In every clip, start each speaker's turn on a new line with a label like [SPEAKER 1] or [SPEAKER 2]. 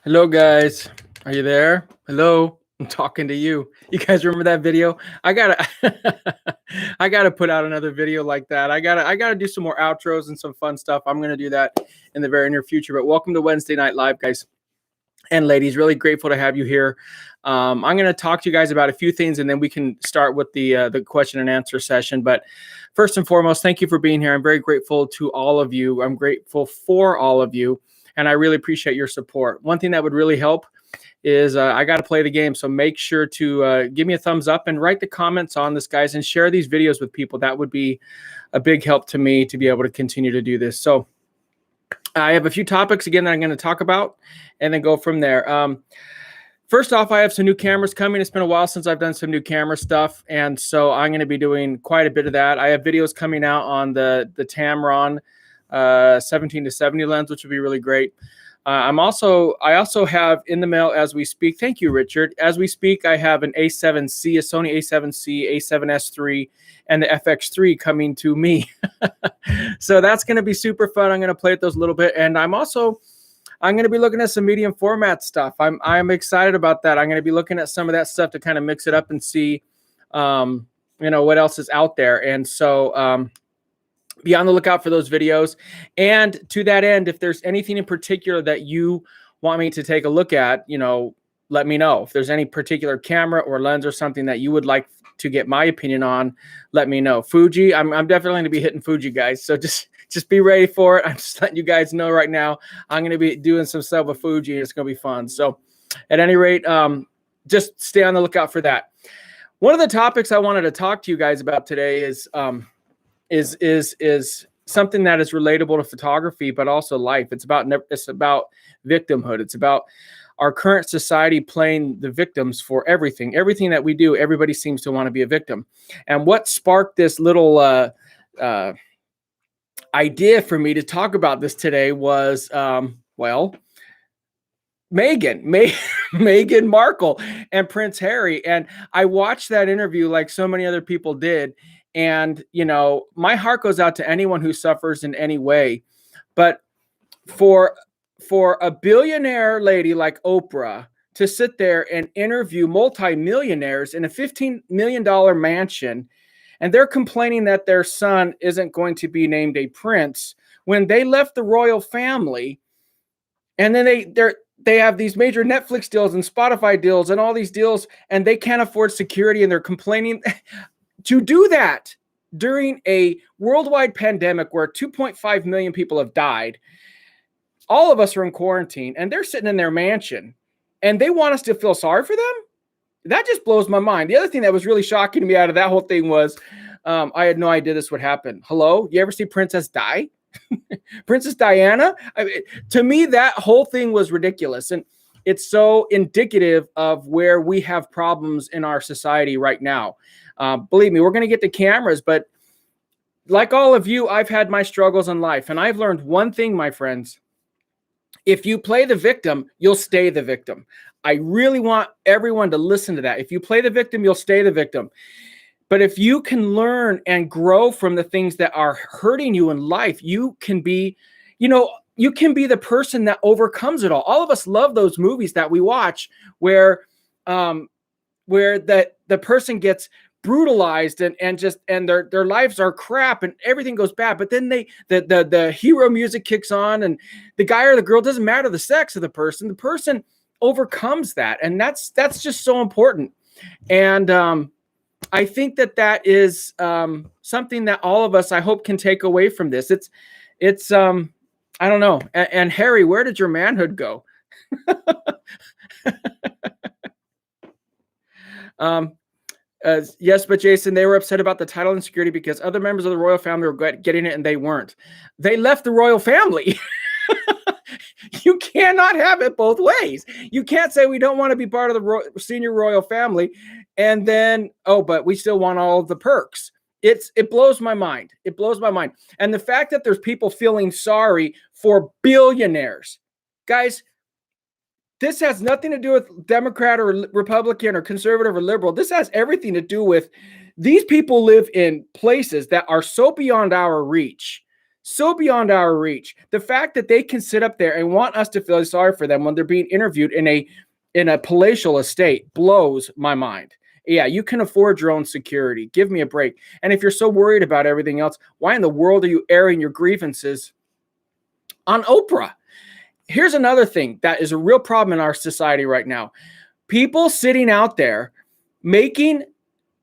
[SPEAKER 1] Hello, guys. Are you there? Hello. I'm talking to you. You guys remember that video? I gotta, I gotta put out another video like that. I gotta do some more outros and some fun stuff. I'm gonna do that in the very near future. But welcome to Wednesday Night Live, guys and ladies. Really grateful to have you here. I'm gonna talk to you guys about a few things, and then we can start with the question and answer session. But first and foremost, thank you for being here. I'm very grateful to all of you. I'm grateful for all of you. And I really appreciate your support. One thing that would really help is I got to play the game. So make sure to give me a thumbs up and write the comments on this, guys, and share these videos with people. That would be a big help to me to be able to continue to do this. So I have a few topics, again, that I'm going to talk about and then go from there. First off, I have some new cameras coming. It's been a while since I've done some new camera stuff, and so I'm going to be doing quite a bit of that. I have videos coming out on the Tamron 17 to 70 lens, which would be really great. I also have in the mail as we speak. Thank you, Richard. As we speak, I have an A7C, a Sony A7C, A7S III, and the FX3 coming to me. So that's going to be super fun. I'm going to play with those a little bit, and I'm going to be looking at some medium format stuff. I'm excited about that. I'm going to be looking at some of that stuff to kind of mix it up and see, what else is out there. And so, be on the lookout for those videos. And to that end, if there's anything in particular that you want me to take a look at, let me know. If there's any particular camera or lens or something that you would like to get my opinion on, let me know. Fuji, I'm definitely going to be hitting Fuji, guys. So just be ready for it. I'm just letting you guys know right now. I'm going to be doing some stuff with Fuji, and it's going to be fun. So at any rate, just stay on the lookout for that. One of the topics I wanted to talk to you guys about today is something that is relatable to photography, but also life. It's about victimhood. It's about our current society playing the victims for everything. Everything that we do, everybody seems to want to be a victim. And what sparked this little idea for me to talk about this today was, Meghan Markle and Prince Harry. And I watched that interview like so many other people did. And, my heart goes out to anyone who suffers in any way. But for a billionaire lady like Oprah to sit there and interview multimillionaires in a $15 million mansion, and they're complaining that their son isn't going to be named a prince when they left the royal family, and then they have these major Netflix deals and Spotify deals and all these deals, and they can't afford security, and they're complaining. To do that during a worldwide pandemic where 2.5 million people have died, all of us are in quarantine, and they're sitting in their mansion, and they want us to feel sorry for them? That just blows my mind. The other thing that was really shocking to me out of that whole thing was I had no idea this would happen. Hello? You ever see Princess Di? Princess Diana? To me, that whole thing was ridiculous, and it's so indicative of where we have problems in our society right now. Believe me, we're going to get to cameras, but like all of you, I've had my struggles in life, and I've learned one thing, my friends. If you play the victim, you'll stay the victim. I really want everyone to listen to that. If you play the victim, you'll stay the victim. But if you can learn and grow from the things that are hurting you in life, you can be, you can be the person that overcomes it all. All of us love those movies that we watch where the person gets brutalized and their lives are crap and everything goes bad, but then the hero music kicks on, and the guy or the girl, doesn't matter the sex of the person overcomes that, and that's just so important. And I think that is something that all of us, I hope, can take away from this. It's I don't know. And Harry, where did your manhood go? Yes, but Jason, they were upset about the title insecurity because other members of the royal family were getting it and they weren't. They left the royal family. You cannot have it both ways. You can't say we don't want to be part of the senior royal family and then, but we still want all of the perks. It blows my mind. It blows my mind. And the fact that there's people feeling sorry for billionaires. Guys, this has nothing to do with Democrat or Republican or conservative or liberal. This has everything to do with these people live in places that are so beyond our reach, so beyond our reach. The fact that they can sit up there and want us to feel sorry for them when they're being interviewed in a palatial estate blows my mind. Yeah, you can afford your own security. Give me a break. And if you're so worried about everything else, why in the world are you airing your grievances on Oprah? Here's another thing that is a real problem in our society right now. People sitting out there making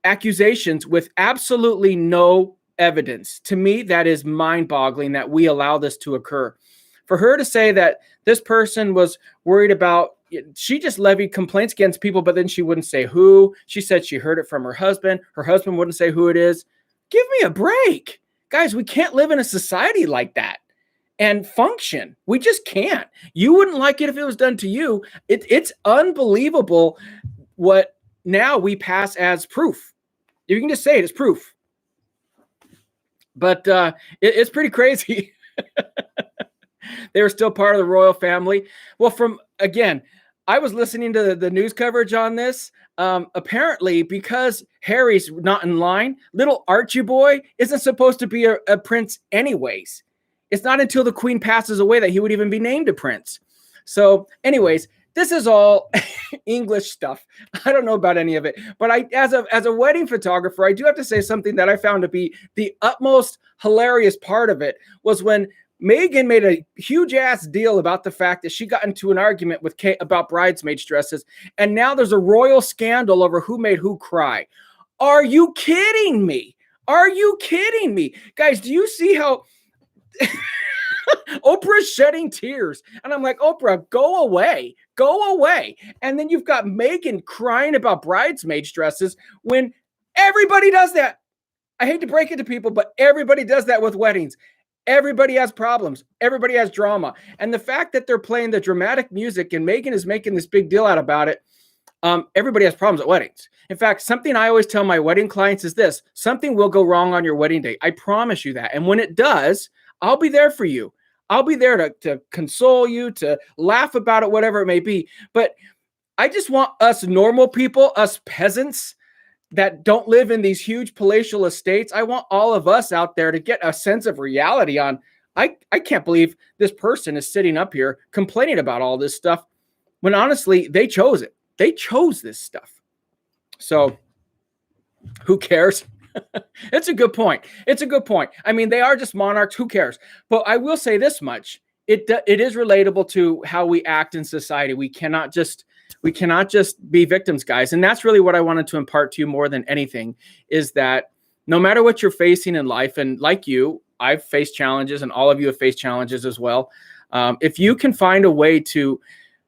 [SPEAKER 1] accusations with absolutely no evidence. To me, that is mind-boggling that we allow this to occur. For her to say that this person was worried about, she just levied complaints against people, but then she wouldn't say who. She said she heard it from her husband. Her husband wouldn't say who it is. Give me a break. Guys, we can't live in a society like that and function. We just can't. You wouldn't like it if it was done to you. It's unbelievable what now we pass as proof. You can just say it as proof. But it's pretty crazy. They were still part of the royal family. Well, again, I was listening to the news coverage on this. Apparently, because Harry's not in line, little Archie boy isn't supposed to be a prince anyways. It's not until the queen passes away that he would even be named a prince. So anyways, this is all English stuff. I don't know about any of it, but as a wedding photographer, I do have to say something that I found to be the utmost hilarious part of it was when Meghan made a huge ass deal about the fact that she got into an argument with Kate about bridesmaids dresses, and now there's a royal scandal over who made who cry. Are you kidding me? Are you kidding me? Guys, do you see how Oprah's shedding tears? And I'm like, Oprah, go away. Go away. And then you've got Meghan crying about bridesmaids dresses when everybody does that. I hate to break it to people, but everybody does that with weddings. Everybody has problems. Everybody has drama. And the fact that they're playing the dramatic music and Meghan is making this big deal out about it, everybody has problems at weddings. In fact, something I always tell my wedding clients is this: something will go wrong on your wedding day. I promise you that. And when it does, I'll be there for you. I'll be there to console you, to laugh about it, whatever it may be. But I just want us normal people, us peasants that don't live in these huge palatial estates, I want all of us out there to get a sense of reality on, I can't believe this person is sitting up here complaining about all this stuff when honestly, they chose it. They chose this stuff. So who cares? It's a good point. It's a good point. I mean, they are just monarchs. Who cares? But I will say this much. It is relatable to how we act in society. We cannot just be victims, guys. And that's really what I wanted to impart to you more than anything, is that no matter what you're facing in life, and like you, I've faced challenges and all of you have faced challenges as well. If you can find a way to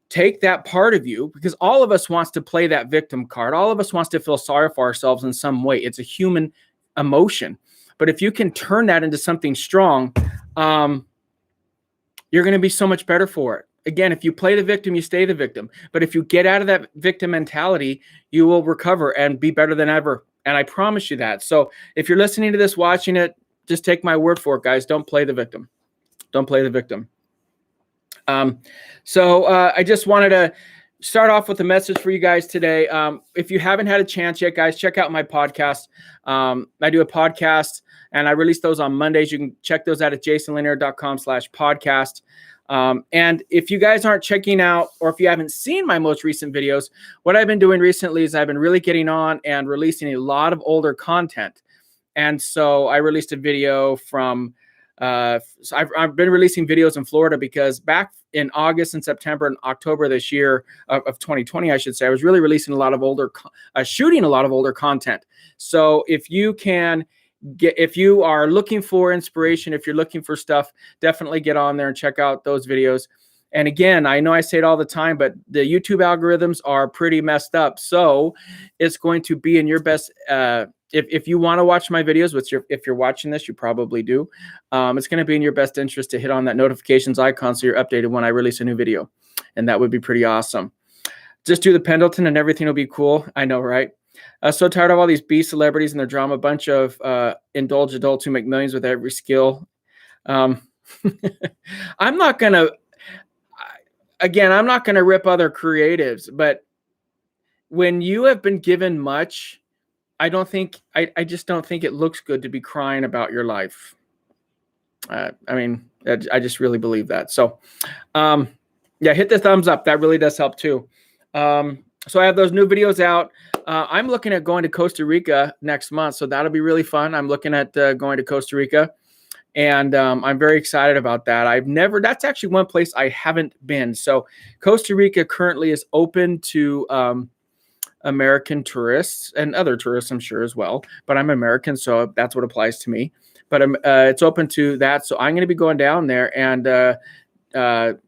[SPEAKER 1] take that part of you, because all of us wants to play that victim card. All of us wants to feel sorry for ourselves in some way. It's a human emotion. But if you can turn that into something strong, you're going to be so much better for it. Again, if you play the victim, you stay the victim. But if you get out of that victim mentality, you will recover and be better than ever. And I promise you that. So if you're listening to this, watching it, just take my word for it, guys. Don't play the victim. Don't play the victim. So I just wanted to start off with a message for you guys today. If you haven't had a chance yet, guys, check out my podcast. I do a podcast and I release those on Mondays. You can check those out at jasonlanier.com/podcast. And if you guys aren't checking out, or if you haven't seen my most recent videos, what I've been doing recently is I've been really getting on and releasing a lot of older content. And so I released a video from, so I've been releasing videos in Florida because back in August and September and October this year of 2020, I should say, I was really releasing a lot of shooting a lot of older content. So if you are looking for inspiration, if you're looking for stuff, definitely get on there and check out those videos. And again, I know I say it all the time, but the YouTube algorithms are pretty messed up. So it's going to be in your best, if you want to watch my videos, if you're watching this, you probably do. It's going to be in your best interest to hit on that notifications icon so you're updated when I release a new video. And that would be pretty awesome. Just do the Pendleton and everything will be cool. I know, right? So tired of all these B celebrities and their drama, a bunch of indulged adults who make millions with every skill. I'm not going to rip other creatives, but when you have been given much, I just don't think it looks good to be crying about your life. I mean, I just really believe that. So, yeah, hit the thumbs up. That really does help too. So I have those new videos out. I'm looking at going to Costa Rica next month, so that'll be really fun. I'm looking at going to Costa Rica, and I'm very excited about that. That's actually one place I haven't been. So Costa Rica currently is open to American tourists and other tourists, I'm sure, as well. But I'm American, so that's what applies to me. But it's open to that. So I'm going to be going down there, and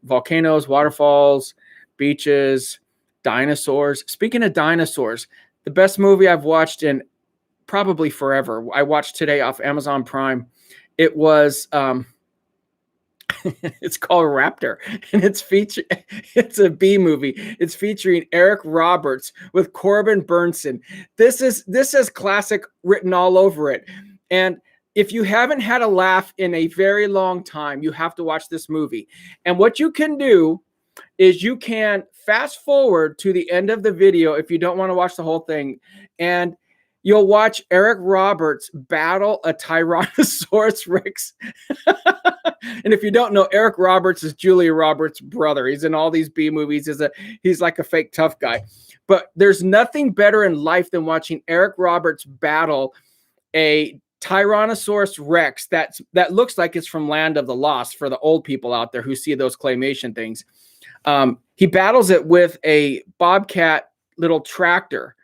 [SPEAKER 1] volcanoes, waterfalls, beaches, dinosaurs. Speaking of dinosaurs, the best movie I've watched in probably forever, I watched today off Amazon Prime. It was it's called Raptor, and it's a B movie. It's featuring Eric Roberts with Corbin Burnson. This is classic written all over it. And if you haven't had a laugh in a very long time, you have to watch this movie. And what you can do is you can fast forward to the end of the video if you don't want to watch the whole thing, and you'll watch Eric Roberts battle a Tyrannosaurus Rex. And if you don't know, Eric Roberts is Julia Roberts' brother. He's in all these B movies. He's like a fake tough guy. But there's nothing better in life than watching Eric Roberts battle a Tyrannosaurus Rex that looks like it's from Land of the Lost for the old people out there who see those claymation things. He battles it with a Bobcat little tractor,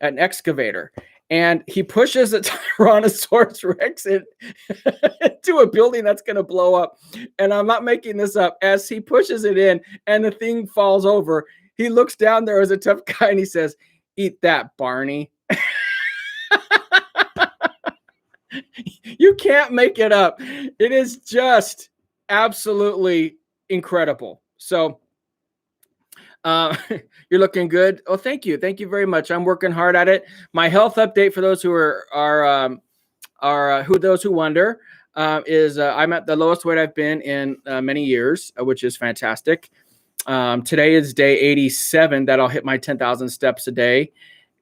[SPEAKER 1] an excavator, and he pushes a Tyrannosaurus Rex into a building that's going to blow up. And I'm not making this up. As he pushes it in and the thing falls over, he looks down there as a tough guy and he says, "Eat that, Barney." You can't make it up. It is just absolutely incredible. So you're looking good. Oh, thank you. Thank you very much. I'm working hard at it. My health update for those who those who wonder is I'm at the lowest weight I've been in many years, which is fantastic. Today is day 87 that I'll hit my 10,000 steps a day.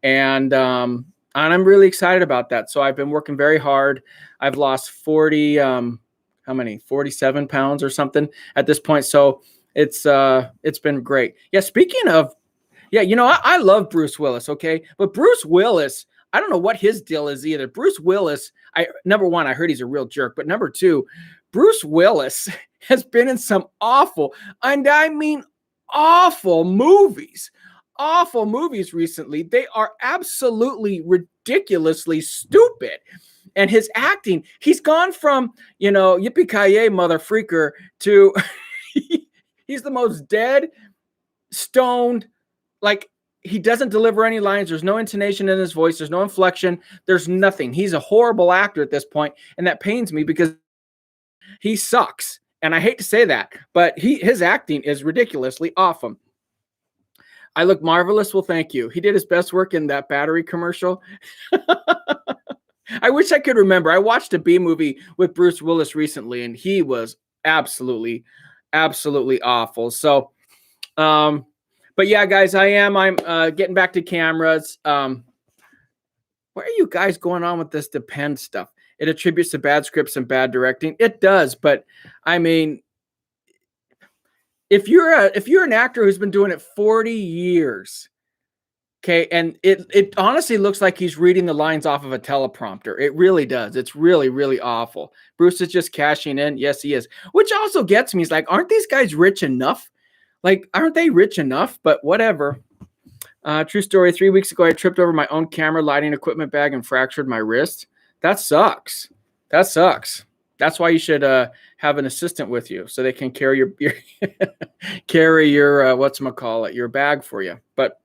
[SPEAKER 1] And I'm really excited about that. So I've been working very hard. I've lost 47 pounds or something at this point. So it's been great. Yeah. Speaking of, yeah, I love Bruce Willis. Okay. But Bruce Willis, I don't know what his deal is either. Bruce Willis, number one, I heard he's a real jerk, but number two, Bruce Willis has been in some awful, and I mean awful movies recently. They are absolutely ridiculously stupid. And his acting, he's gone from, yippee-ki-yay mother freaker to he's the most dead, stoned, like he doesn't deliver any lines. There's no intonation in his voice. There's no inflection. There's nothing. He's a horrible actor at this point, and that pains me because he sucks. And I hate to say that, but his acting is ridiculously awful. I look marvelous. Well, thank you. He did his best work in that battery commercial. I wish I could remember. I watched a B movie with Bruce Willis recently, and he was absolutely awful. So, but yeah, guys, I'm getting back to cameras. Where are you guys going on with this Depend stuff? It attributes to bad scripts and bad directing. It does, but I mean, if you're an actor who's been doing it 40 years, okay, and it honestly looks like he's reading the lines off of a teleprompter. It really does. It's really awful. Bruce is just cashing in. Yes, he is. Which also gets me. He's like, aren't these guys rich enough? Like, aren't they rich enough? But whatever. True story. 3 weeks ago, I tripped over my own camera lighting equipment bag and fractured my wrist. That sucks. That's why you should have an assistant with you so they can carry your whatchamacallit, your bag for you. But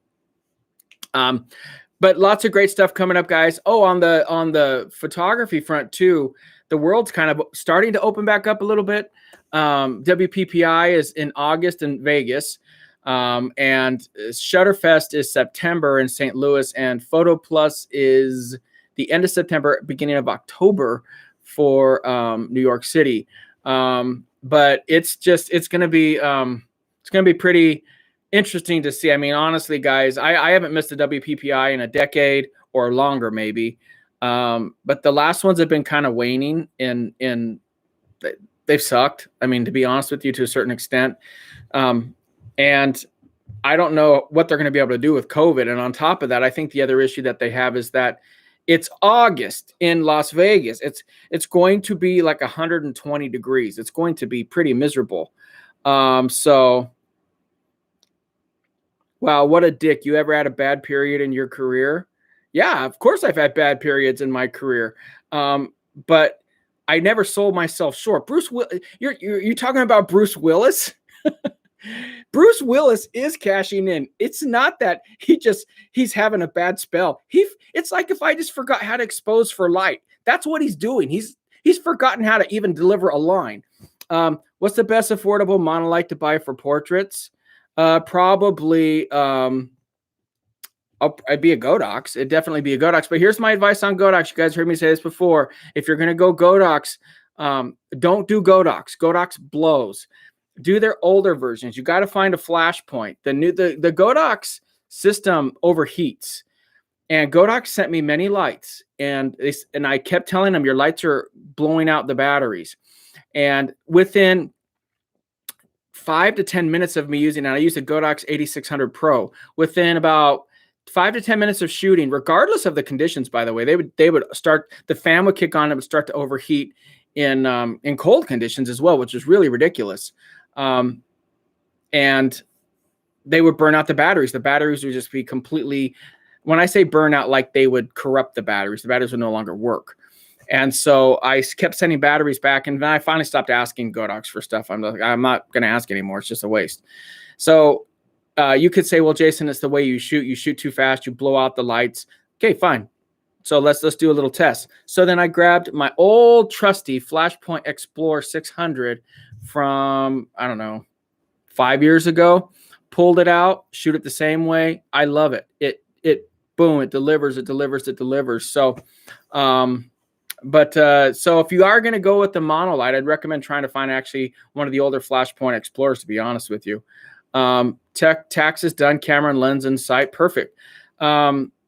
[SPEAKER 1] lots of great stuff coming up, guys. Oh, on the photography front too, the world's kind of starting to open back up a little bit. WPPI is in August in Vegas, and Shutterfest is September in St. Louis, and Photo Plus is the end of September, beginning of October for New York City. But it's going to be pretty interesting to see. I mean, honestly, guys, I haven't missed a WPPI in a decade or longer, maybe. But the last ones have been kind of waning, and they've sucked. I mean, to be honest with you, to a certain extent. And I don't know what they're going to be able to do with COVID. And on top of that, I think the other issue that they have is that it's August in Las Vegas. It's going to be like 120 degrees. It's going to be pretty miserable. So, wow, what a dick. You ever had a bad period in your career? Yeah, of course I've had bad periods in my career. But I never sold myself short. You're talking about Bruce Willis? Bruce Willis is cashing in. It's not that he's having a bad spell. It's like if I just forgot how to expose for light. That's what he's doing. He's forgotten how to even deliver a line. What's the best affordable monolith to buy for portraits? Probably I'd be a Godox. It'd definitely be a Godox. But here's my advice on Godox. You guys heard me say this before. If you're gonna go Godox, don't do Godox. Godox blows. Do their older versions. You got to find a flash point. The Godox system overheats, and Godox sent me many lights, and I kept telling them your lights are blowing out the batteries. And within 5 to 10 minutes of me using it, I used a Godox 8600 Pro. Within about 5 to 10 minutes of shooting, regardless of the conditions, by the way, they would start, the fan would kick on, it would start to overheat in cold conditions as well, which is really ridiculous. And they would burn out the batteries. The batteries would just be completely, when I say burn out, like they would corrupt the batteries would no longer work. And so I kept sending batteries back, and then I finally stopped asking Godox for stuff. I'm not going to ask anymore. It's just a waste. So you could say, well, Jason, it's the way you shoot too fast. You blow out the lights. Okay, fine. So let's do a little test. So then I grabbed my old trusty Flashpoint Explorer 600 from, I don't know, 5 years ago, pulled it out, shoot it the same way. I love it. Boom, it delivers. So, so if you are going to go with the monolight, I'd recommend trying to find actually one of the older Flashpoint Explorers, to be honest with you. Taxes done, camera and lens in sight. Perfect.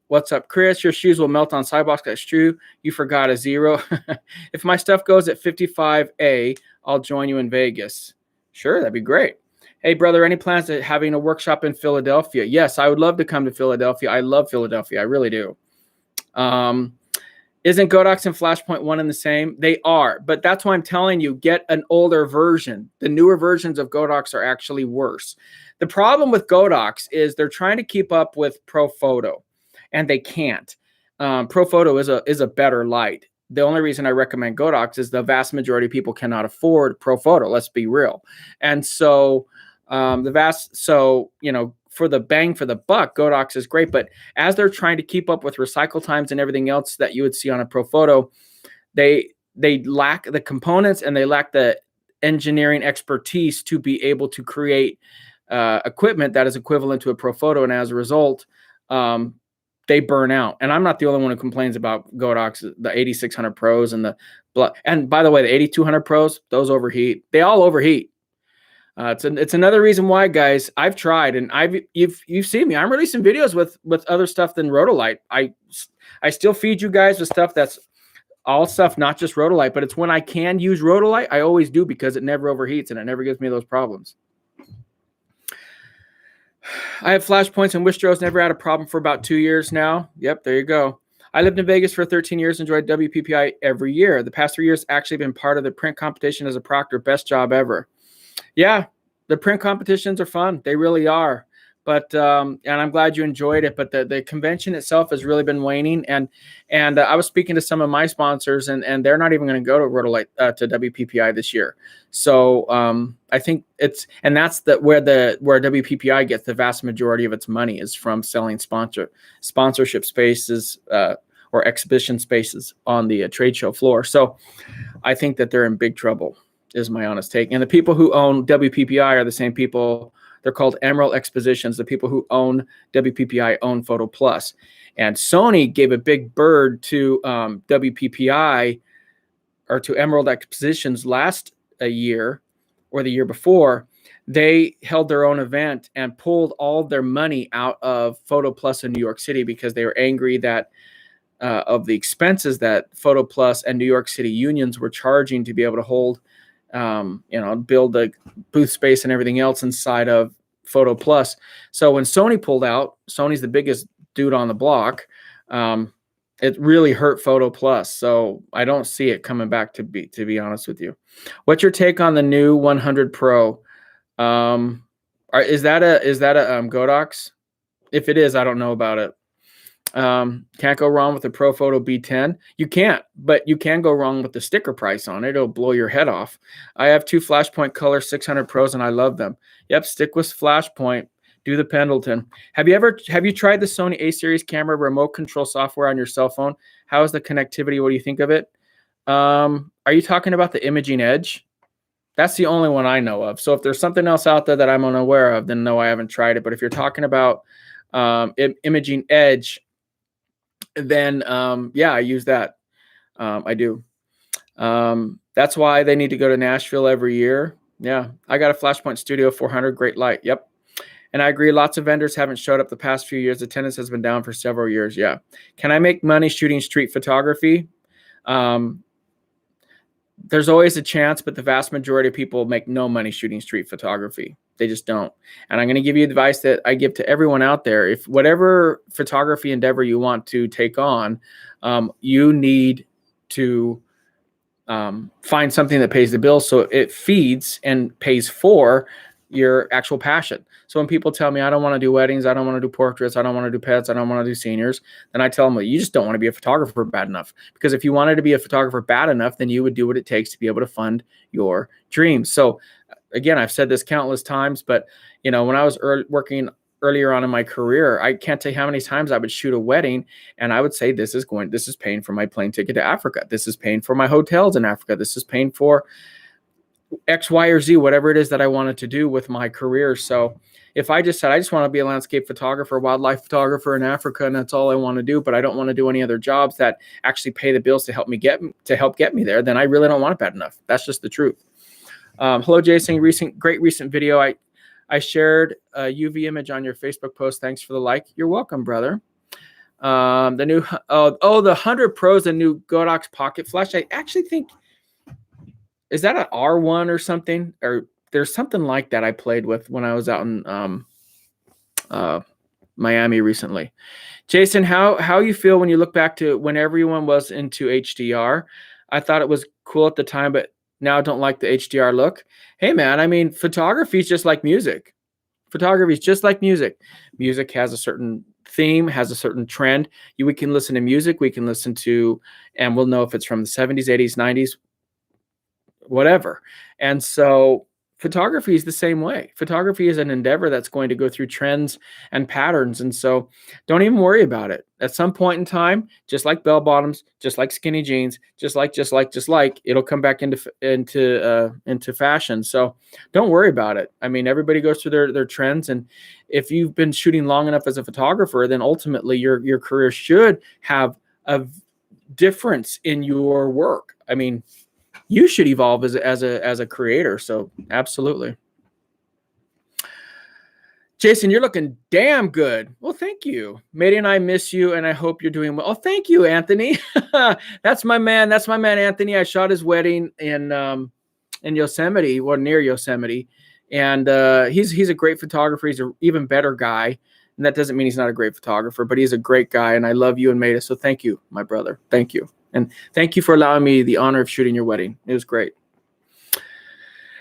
[SPEAKER 1] What's up, Chris? Your shoes will melt on sidewalks. That's true. You forgot a zero. If my stuff goes at 55A, I'll join you in Vegas. Sure, that'd be great. Hey, brother, any plans to having a workshop in Philadelphia? Yes, I would love to come to Philadelphia. I love Philadelphia. I really do. Isn't Godox and Flashpoint one and the same? They are, but that's why I'm telling you, get an older version. The newer versions of Godox are actually worse. The problem with Godox is they're trying to keep up with ProPhoto, and they can't. ProPhoto is a better light. The only reason I recommend Godox is the vast majority of people cannot afford ProPhoto. Let's be real. And so for the bang for the buck, Godox is great. But as they're trying to keep up with recycle times and everything else that you would see on a ProPhoto, they lack the components and they lack the engineering expertise to be able to create equipment that is equivalent to a ProPhoto. And as a result, they burn out. And I'm not the only one who complains about Godox, the 8600 Pros and and by the way, the 8200 Pros, those overheat. They all overheat. It's another reason why, guys, I've tried, and you've seen me. I'm releasing videos with other stuff than Rhodolite. I still feed you guys with stuff that's all stuff, not just Rhodolite, but it's when I can use Rhodolite, I always do, because it never overheats and it never gives me those problems. I have Flashpoints and Wistros, never had a problem for about 2 years now. Yep, there you go. I lived in Vegas for 13 years, enjoyed WPPI every year. The past 3 years actually been part of the print competition as a proctor. Best job ever. Yeah, the print competitions are fun. They really are. But and I'm glad you enjoyed it. But the convention itself has really been waning. And I was speaking to some of my sponsors, and they're not even going to go to Rhodolite to WPPI this year. So I think that's where WPPI gets the vast majority of its money, is from selling sponsorship spaces or exhibition spaces on the trade show floor. So I think that they're in big trouble, is my honest take. And the people who own WPPI are the same people. They're called Emerald Expositions. The people who own WPPI own Photo Plus. And Sony gave a big bird to WPPI, or to Emerald Expositions last year or the year before. They held their own event and pulled all of their money out of Photo Plus in New York City, because they were angry that of the expenses that Photo Plus and New York City unions were charging to be able to hold build the booth space and everything else inside of Photo Plus. So when Sony pulled out, Sony's the biggest dude on the block. It really hurt Photo Plus. So I don't see it coming back, to be honest with you. What's your take on the new 100 Pro? Is that a Godox? If it is, I don't know about it. Can't go wrong with the Pro Photo B10. You can't, but you can go wrong with the sticker price on it. It'll blow your head off. I have 2 Flashpoint Color 600 Pros and I love them. Yep, stick with Flashpoint. Do the Pendleton. Have you tried the Sony A-series camera remote control software on your cell phone? How is the connectivity? What do you think of it? Are you talking about the Imaging Edge? That's the only one I know of. So if there's something else out there that I'm unaware of, then no, I haven't tried it. But if you're talking about Imaging Edge, then yeah, I use that. I do. That's why they need to go to Nashville every year. Yeah, I got a Flashpoint Studio 400, great light. Yep. And I agree, lots of vendors haven't showed up the past few years. Attendance has been down for several years. Yeah. Can I make money shooting street photography? There's always a chance, but the vast majority of people make no money shooting street photography. They just don't. And I'm going to give you advice that I give to everyone out there. If whatever photography endeavor you want to take on, you need to find something that pays the bills so it feeds and pays for your actual passion. So when people tell me I don't want to do weddings, I don't want to do portraits, I don't want to do pets, I don't want to do seniors, then I tell them, well, you just don't want to be a photographer bad enough. Because if you wanted to be a photographer bad enough, then you would do what it takes to be able to fund your dreams. So again, I've said this countless times, but when I was working earlier on in my career, I can't tell you how many times I would shoot a wedding and I would say, this is paying for my plane ticket to Africa. This is paying for my hotels in Africa. This is paying for X, Y, or Z, whatever it is that I wanted to do with my career. So if I just said, I just want to be a landscape photographer, wildlife photographer in Africa, and that's all I want to do, but I don't want to do any other jobs that actually pay the bills to help get me there, then I really don't want it bad enough. That's just the truth. Hello, Jason. Great recent video. I shared a UV image on your Facebook post. Thanks for the like. You're welcome, brother. The 100 Pros, the new Godox Pocket Flash. I actually think, is that an R1 or something? Or there's something like that I played with when I was out in Miami recently. Jason, how you feel when you look back to when everyone was into HDR? I thought it was cool at the time, but now I don't like the HDR look. Hey, man, I mean, photography is just like music. Photography is just like music. Music has a certain theme, has a certain trend. We can listen to music. We can listen to, and we'll know if it's from the 70s, 80s, 90s, whatever. And so photography is the same way. Photography is an endeavor that's going to go through trends and patterns. And so don't even worry about it. At some point in time, just like bell bottoms, just like skinny jeans, just like, it'll come back into fashion. So don't worry about it. I mean, everybody goes through their trends. And if you've been shooting long enough as a photographer, then ultimately your career should have a difference in your work. I mean, you should evolve as a creator. So absolutely. Jason, you're looking damn good. Well, thank you. Mady and I miss you, and I hope you're doing well. Oh, thank you, Anthony. That's my man. That's my man, Anthony. I shot his wedding in Yosemite, or near Yosemite. And he's a great photographer. He's an even better guy. And that doesn't mean he's not a great photographer, but he's a great guy. And I love you and Mady. So thank you, my brother. Thank you. And thank you for allowing me the honor of shooting your wedding. It was great.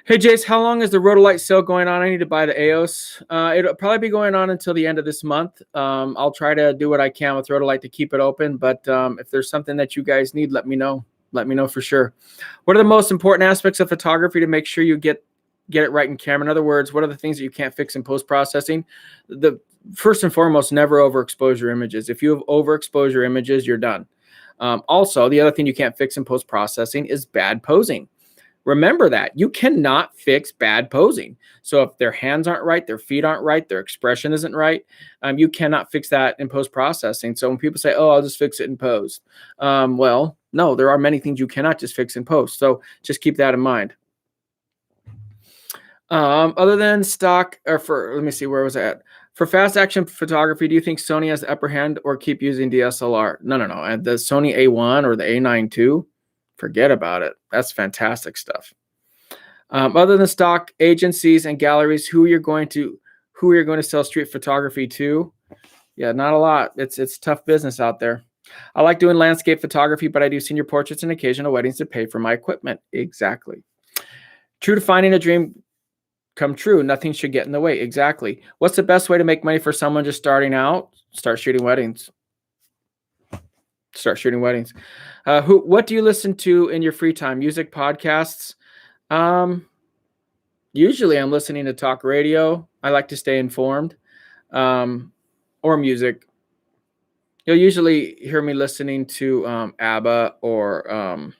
[SPEAKER 1] Hey, Jace, how long is the Rhodolite sale going on? I need to buy the EOS. It'll probably be going on until the end of this month. I'll try to do what I can with Rhodolite to keep it open. But if there's something that you guys need, let me know. Let me know for sure. What are the most important aspects of photography to make sure you get it right in camera? In other words, what are the things that you can't fix in post-processing? The first and foremost, never overexpose your images. If you have overexposed your images, you're done. Also, the other thing you can't fix in post-processing is bad posing. Remember that. You cannot fix bad posing. So if their hands aren't right, their feet aren't right, their expression isn't right, you cannot fix that in post-processing. So when people say, oh, I'll just fix it in post. Well, no, there are many things you cannot just fix in post. So just keep that in mind. Other than stock, let me see, where was I at? For fast action photography, do you think Sony has the upper hand or keep using DSLR? No. And the Sony A1 or the A9 II, forget about it. That's fantastic stuff. Other than stock agencies and galleries, who you're going to sell street photography to? Yeah, not a lot. It's tough business out there. I like doing landscape photography, but I do senior portraits and occasional weddings to pay for my equipment. Exactly. True to finding a dream come true. Nothing should get in the way. Exactly. What's the best way to make money for someone just starting out? Start shooting weddings. Start shooting weddings. What do you listen to in your free time? Music, podcasts? Um, Usually I'm listening to talk radio. I like to stay informed. Or music. You'll usually hear me listening to ABBA or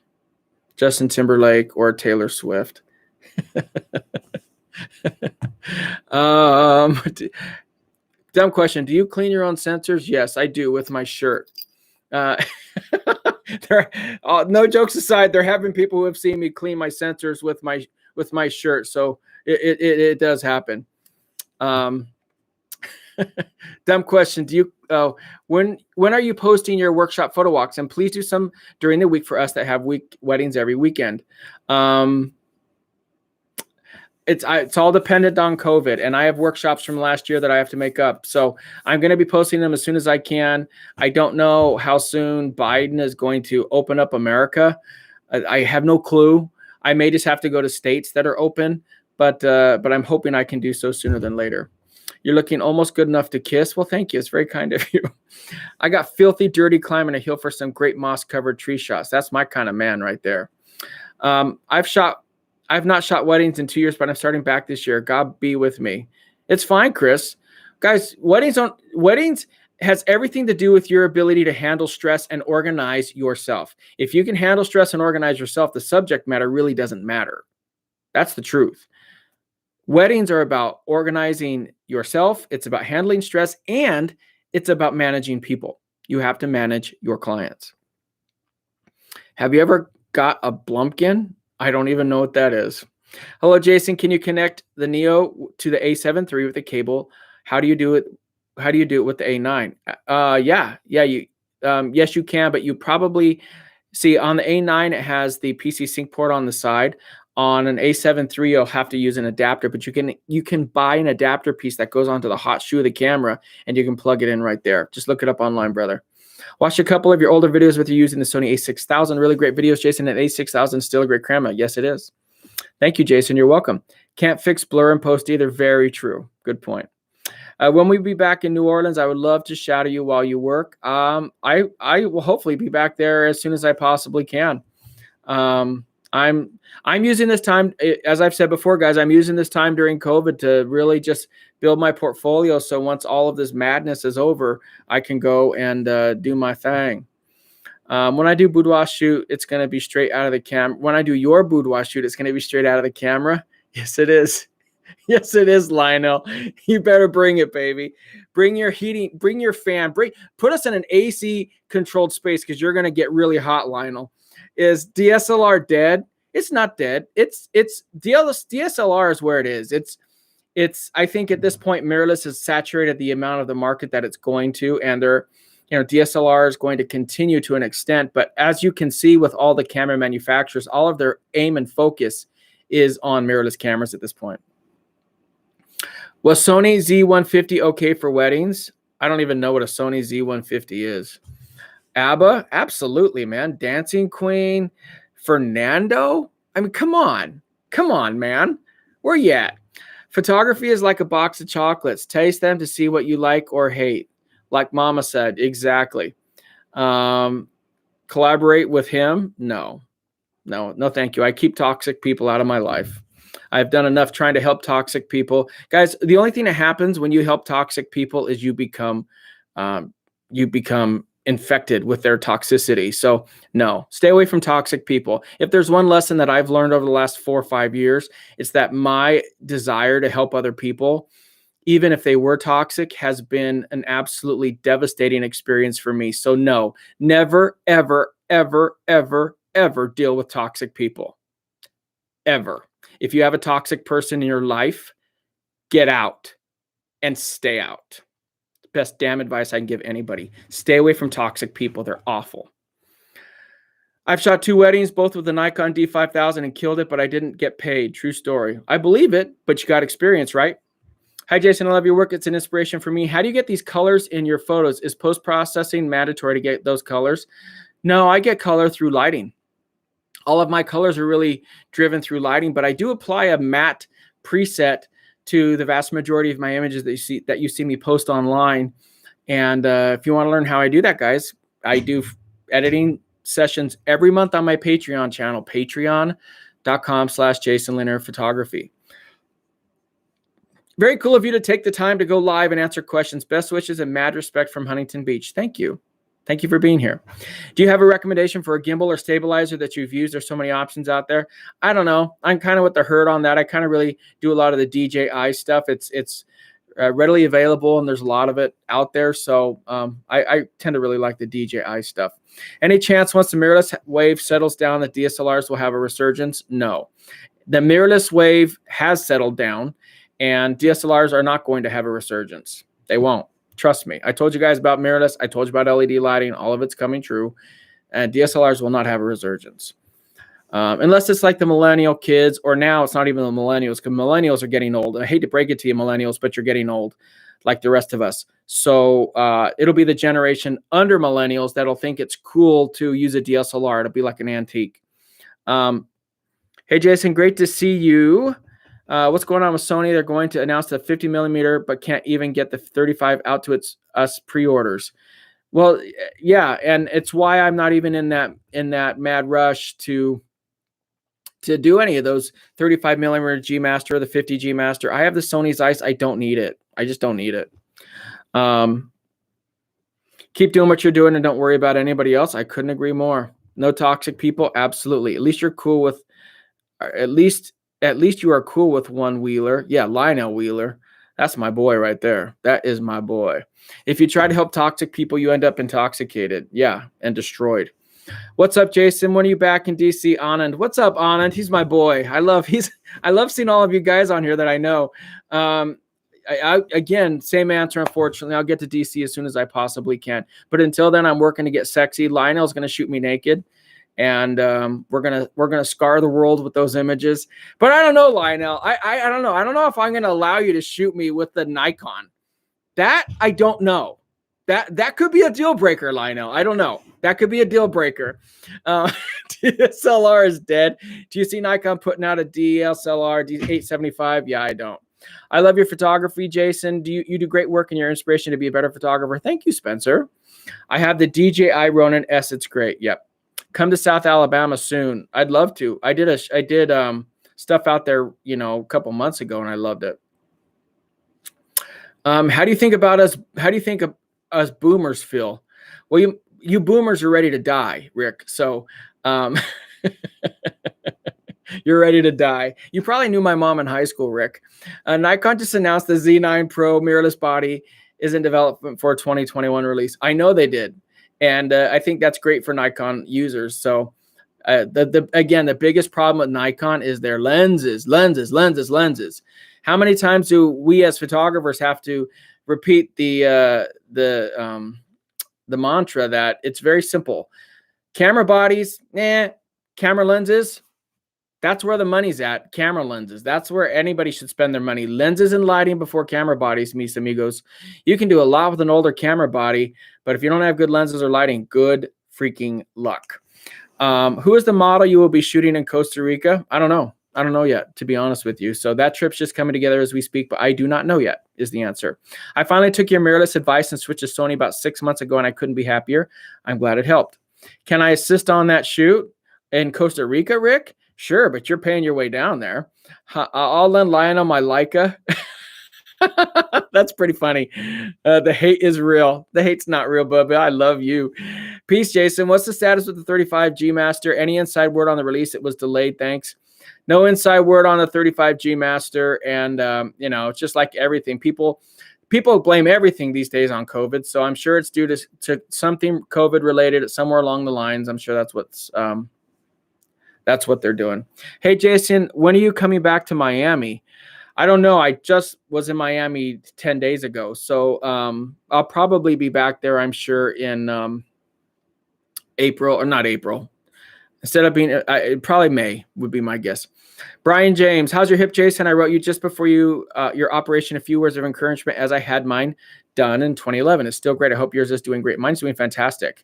[SPEAKER 1] Justin Timberlake or Taylor Swift. um, Dumb question. Do you clean your own sensors? Yes, I do with my shirt. Uh, no jokes aside, there have been people who have seen me clean my sensors with my shirt. So it does happen. Dumb question. Do you when are you posting your workshop photo walks? And please do some during the week for us that have weddings every weekend. It's all dependent on COVID, and I have workshops from last year that I have to make up. So I'm going to be posting them as soon as I can. I don't know how soon Biden is going to open up America. I have no clue. I may just have to go to states that are open, but I'm hoping I can do so sooner than later. You're looking almost good enough to kiss. Well, thank you. It's very kind of you. I got filthy, dirty climbing a hill for some great moss-covered tree shots. That's my kind of man right there. I've not shot weddings in 2 years, but I'm starting back this year. God be with me. It's fine, Chris. Guys, weddings has everything to do with your ability to handle stress and organize yourself. If you can handle stress and organize yourself, the subject matter really doesn't matter. That's the truth. Weddings are about organizing yourself. It's about handling stress, and it's about managing people. You have to manage your clients. Have you ever got a Blumpkin? I don't even know what that is. Hello, Jason. Can you connect the Neo to the A7 III with a cable? How do you do it? How do you do it with the A9? Yes, you can, but you probably see on the A9, it has the PC sync port on the side. On an A7 III, you'll have to use an adapter, but you can buy an adapter piece that goes onto the hot shoe of the camera, and you can plug it in right there. Just look it up online, brother. Watched a couple of your older videos with you using the Sony a6000. Really great videos, Jason. And a6000 is still a great camera. Yes, it is. Thank you, Jason. You're welcome. Can't fix blur in post either. Very true. Good point. When we be back in New Orleans, I would love to shadow you while you work. I will hopefully be back there as soon as I possibly can. I'm using this time, as I've said before, guys, I'm using this time during COVID to really just build my portfolio. So once all of this madness is over, I can go and do my thing. When I do boudoir shoot, it's going to be straight out of the camera. When I do your boudoir shoot, it's going to be straight out of the camera. Yes, it is. Yes, it is, Lionel. You better bring it, baby. Bring your heating, bring your fan, put us in an AC controlled space because you're going to get really hot, Lionel. Is DSLR dead? It's not dead. It's DSLR is where it is. It's I think at this point mirrorless has saturated the amount of the market that it's going to, and DSLR is going to continue to an extent. But as you can see with all the camera manufacturers, all of their aim and focus is on mirrorless cameras at this point. Was Sony Z150 okay for weddings? I don't even know what a Sony Z150 is. ABBA? Absolutely, man. Dancing Queen? Fernando? I mean, come on. Come on, man. Where you at? Photography is like a box of chocolates. Taste them to see what you like or hate. Like Mama said, exactly. Collaborate with him? No, thank you. I keep toxic people out of my life. I've done enough trying to help toxic people. Guys, the only thing that happens when you help toxic people is you become infected with their toxicity. So no, stay away from toxic people. If there's one lesson that I've learned over the last 4 or 5 years, it's that my desire to help other people, even if they were toxic, has been an absolutely devastating experience for me. So no, never, ever, ever, ever, ever deal with toxic people. Ever. If you have a toxic person in your life, get out and stay out. Best damn advice I can give anybody. Stay away from toxic people. They're awful. I've shot 2 weddings, both with the Nikon D5000 and killed it, but I didn't get paid. True story. I believe it, but you got experience, right? Hi, Jason. I love your work. It's an inspiration for me. How do you get these colors in your photos? Is post-processing mandatory to get those colors? No, I get color through lighting. All of my colors are really driven through lighting, but I do apply a matte preset to the vast majority of my images that you see me post online. And if you want to learn how I do that, guys, I do editing sessions every month on my Patreon channel, patreon.com/Jason Lanier Photography. Very cool of you to take the time to go live and answer questions. Best wishes and mad respect from Huntington Beach. Thank you. Thank you for being here. Do you have a recommendation for a gimbal or stabilizer that you've used? There's so many options out there. I don't know. I'm kind of with the herd on that. I kind of really do a lot of the DJI stuff. It's readily available, and there's a lot of it out there. So I tend to really like the DJI stuff. Any chance once the mirrorless wave settles down that DSLRs will have a resurgence? No. The mirrorless wave has settled down, and DSLRs are not going to have a resurgence. They won't. Trust me. I told you guys about mirrorless. I told you about LED lighting. All of it's coming true. And DSLRs will not have a resurgence. Unless it's like the millennial kids, or now it's not even the millennials, because millennials are getting old. I hate to break it to you, millennials, but you're getting old like the rest of us. So it'll be the generation under millennials that'll think it's cool to use a DSLR. It'll be like an antique. Hey, Jason, great to see you. What's going on with Sony? They're going to announce the 50 millimeter, but can't even get the 35 out to us pre-orders. Well, yeah, and it's why I'm not even in that mad rush to do any of those 35 millimeter G Master or the 50 G Master. I have the Sony Zeiss. I don't need it. I just don't need it. Keep doing what you're doing and don't worry about anybody else. I couldn't agree more. No toxic people. Absolutely. At least you're cool with, at least you are cool with one Wheeler. Yeah, Lionel Wheeler. That's my boy right there. That is my boy. If you try to help toxic people, you end up intoxicated. Yeah, and destroyed. What's up, Jason? When are you back in DC? Anand. What's up, Anand? He's my boy. I love seeing all of you guys on here that I know. Again, same answer, unfortunately. I'll get to DC as soon as I possibly can. But until then, I'm working to get sexy. Lionel's going to shoot me naked. And we're gonna scar the world with those images. But I don't know, Lionel. I don't know. I don't know if I'm gonna allow you to shoot me with the Nikon. That I don't know. That could be a deal breaker, Lionel. I don't know. That could be a deal breaker. DSLR is dead. Do you see Nikon putting out a DSLR D875? Yeah, I don't. I love your photography, Jason. You do great work and your inspiration to be a better photographer. Thank you, Spencer. I have the DJI Ronin S. It's great. Yep. Come to South Alabama soon. I'd love to. I did stuff out there, a couple months ago, and I loved it. How do you think about us? How do you think of us boomers feel? Well, you boomers are ready to die, Rick. So you're ready to die. You probably knew my mom in high school, Rick. Nikon just announced the Z9 Pro mirrorless body is in development for a 2021 release. I know they did. And I think that's great for Nikon users. So again, the biggest problem with Nikon is their lenses. How many times do we as photographers have to repeat the mantra that it's very simple? Camera bodies, camera lenses, that's where the money's at. Camera lenses. That's where anybody should spend their money. Lenses and lighting before camera bodies, mis amigos. You can do a lot with an older camera body, but if you don't have good lenses or lighting, good freaking luck. Who is the model you will be shooting in Costa Rica? I don't know. I don't know yet, to be honest with you. So that trip's just coming together as we speak, but I do not know yet is the answer. I finally took your mirrorless advice and switched to Sony about 6 months ago, and I couldn't be happier. I'm glad it helped. Can I assist on that shoot in Costa Rica, Rick? Sure, but you're paying your way down there. I'll lend Lionel my Leica. That's pretty funny. The hate is real. The hate's not real, Bubba. I love you. Peace, Jason. What's the status with the 35 G Master? Any inside word on the release? It was delayed. Thanks. No inside word on the 35 G Master. And, it's just like everything. People blame everything these days on COVID. So I'm sure it's due to something COVID related somewhere along the lines. I'm sure that's what they're doing. Hey, Jason, when are you coming back to Miami? I don't know. I just was in Miami 10 days ago. So I'll probably be back there, I'm sure, in April, or not April. Instead of being, probably May would be my guess. Brian James, how's your hip, Jason? I wrote you just before your operation a few words of encouragement as I had mine done in 2011. It's still great. I hope yours is doing great. Mine's doing fantastic.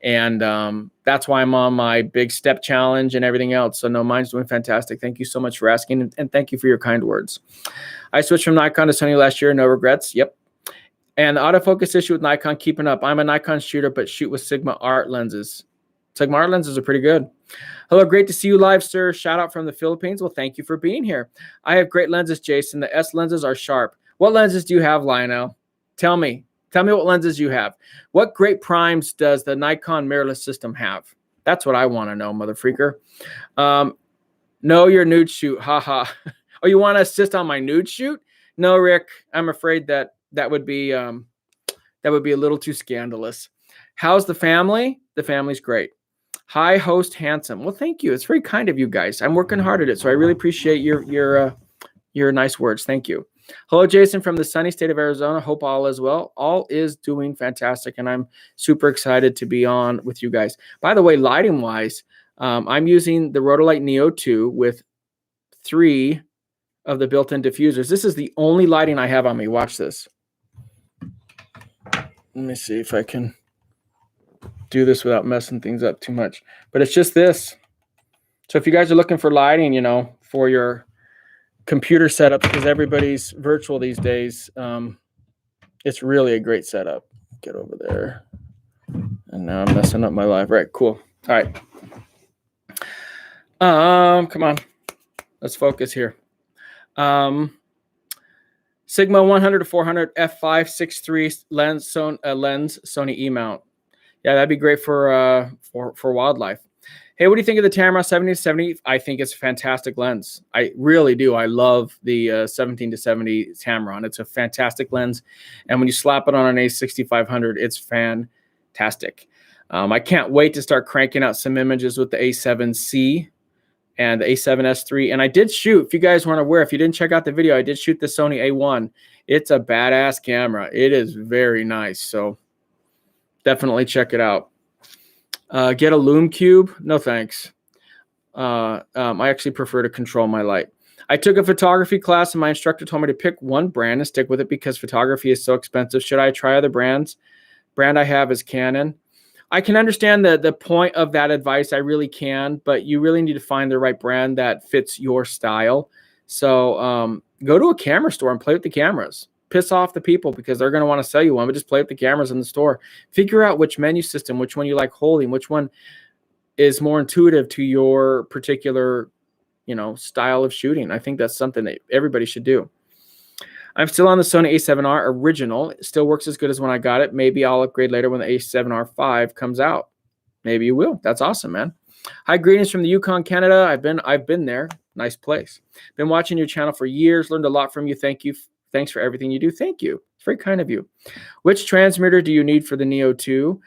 [SPEAKER 1] And that's why I'm on my big step challenge and everything else. So no, mine's doing fantastic. Thank you so much for asking. And thank you for your kind words. I switched from Nikon to Sony last year. No regrets. Yep. And the autofocus issue with Nikon keeping up. I'm a Nikon shooter, but shoot with Sigma art lenses. Sigma art lenses are pretty good. Hello, great to see you live, sir. Shout out from the Philippines. Well, thank you for being here. I have great lenses, Jason. The S lenses are sharp. What lenses do you have, Lionel? Tell me. Tell me what lenses you have. What great primes does the Nikon mirrorless system have? That's what I want to know, mother freaker. No, your nude shoot. Haha. Oh, you want to assist on my nude shoot? No, Rick. I'm afraid that would be a little too scandalous. How's the family? The family's great. Hi, host handsome. Well, thank you. It's very kind of you guys. I'm working hard at it, so I really appreciate your nice words. Thank you. Hello, Jason from the sunny state of Arizona. Hope all is well. All is doing fantastic, and I'm super excited to be on with you guys. By the way, lighting-wise, I'm using the Rotolite Neo 2 with 3 of the built-in diffusers. This is the only lighting I have on me. Watch this. Let me see if I can do this without messing things up too much. But it's just this. So if you guys are looking for lighting, for your computer setups, because everybody's virtual these days, it's really a great setup. Get over there. And now I'm messing up my live. Right, cool. All right. Come on. Let's focus here. Sigma 100 to 400 f5.6.3 lens Sony E mount. Yeah, that'd be great for wildlife. Hey, what do you think of the Tamron 70-70? I think it's a fantastic lens. I really do. I love the 17-70 Tamron. It's a fantastic lens, and when you slap it on an A6500, it's fantastic. I can't wait to start cranking out some images with the A7C and the A7S III. And I did shoot, if you guys weren't aware, if you didn't check out the video, I did shoot the Sony A1. It's a badass camera. It is very nice. So definitely check it out. Get a Lume Cube? No, thanks. I actually prefer to control my light. I took a photography class and my instructor told me to pick one brand and stick with it because photography is so expensive. Should I try other brands? Brand I have is Canon. I can understand the point of that advice. I really can, but you really need to find the right brand that fits your style. So go to a camera store and play with the cameras. Piss off the people because they're going to want to sell you one, but just play with the cameras in the store. Figure out which menu system, which one you like holding, which one is more intuitive to your particular, style of shooting. I think that's something that everybody should do. I'm still on the Sony A7R original. It still works as good as when I got it. Maybe I'll upgrade later when the A7R5 comes out. Maybe you will. That's awesome, man. Hi, greetings from the Yukon, Canada. I've been there. Nice place. Been watching your channel for years. Learned a lot from you. Thank you. Thanks for everything you do. Thank you. It's very kind of you. Which transmitter do you need for the Neo 2?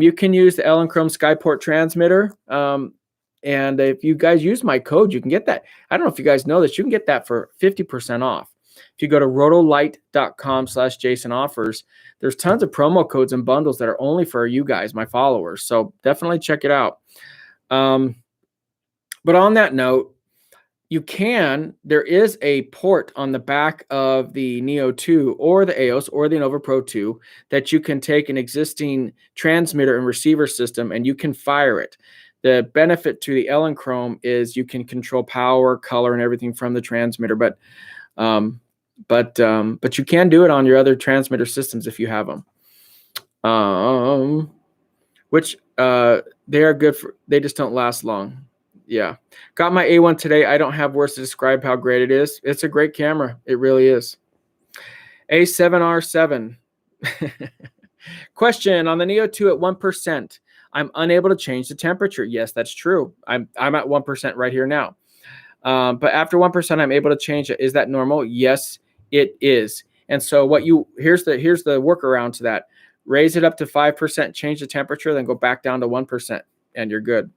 [SPEAKER 1] You can use the Elinchrom Skyport transmitter. And if you guys use my code, you can get that. I don't know if you guys know this. You can get that for 50% off. If you go to rotolight.com/Jason offers, there's tons of promo codes and bundles that are only for you guys, my followers. So definitely check it out. But on that note, there is a port on the back of the Neo 2 or the EOS or the Nova Pro 2 that you can take an existing transmitter and receiver system and you can fire it. The benefit to the Elinchrom is you can control power, color, and everything from the transmitter, but you can do it on your other transmitter systems if you have them. Which they are good for, they just don't last long. Yeah. Got my A1 today. I don't have words to describe how great it is. It's a great camera. It really is. A7R7. Question on the Neo 2 at 1%. I'm unable to change the temperature. Yes, that's true. I'm at 1% right here now. But after 1%, I'm able to change it. Is that normal? Yes, it is. And so here's the workaround to that. Raise it up to 5%, change the temperature, then go back down to 1%, and you're good.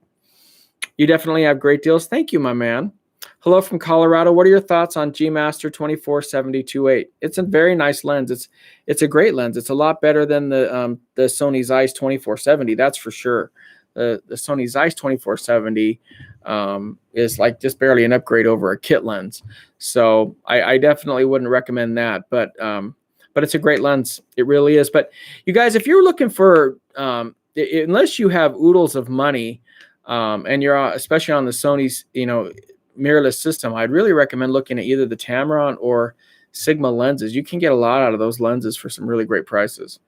[SPEAKER 1] You definitely have great deals. Thank you, my man. Hello from Colorado. What are your thoughts on G Master 24-70-28? It's a very nice lens. It's a great lens. It's a lot better than the Sony Zeiss 24-70. That's for sure. the Sony Zeiss 2470 is like just barely an upgrade over a kit lens. So I definitely wouldn't recommend that, but it's a great lens. It really is. But you guys, if you're looking for, unless you have oodles of money, and you're especially on the Sony's, mirrorless system, I'd really recommend looking at either the Tamron or Sigma lenses. You can get a lot out of those lenses for some really great prices.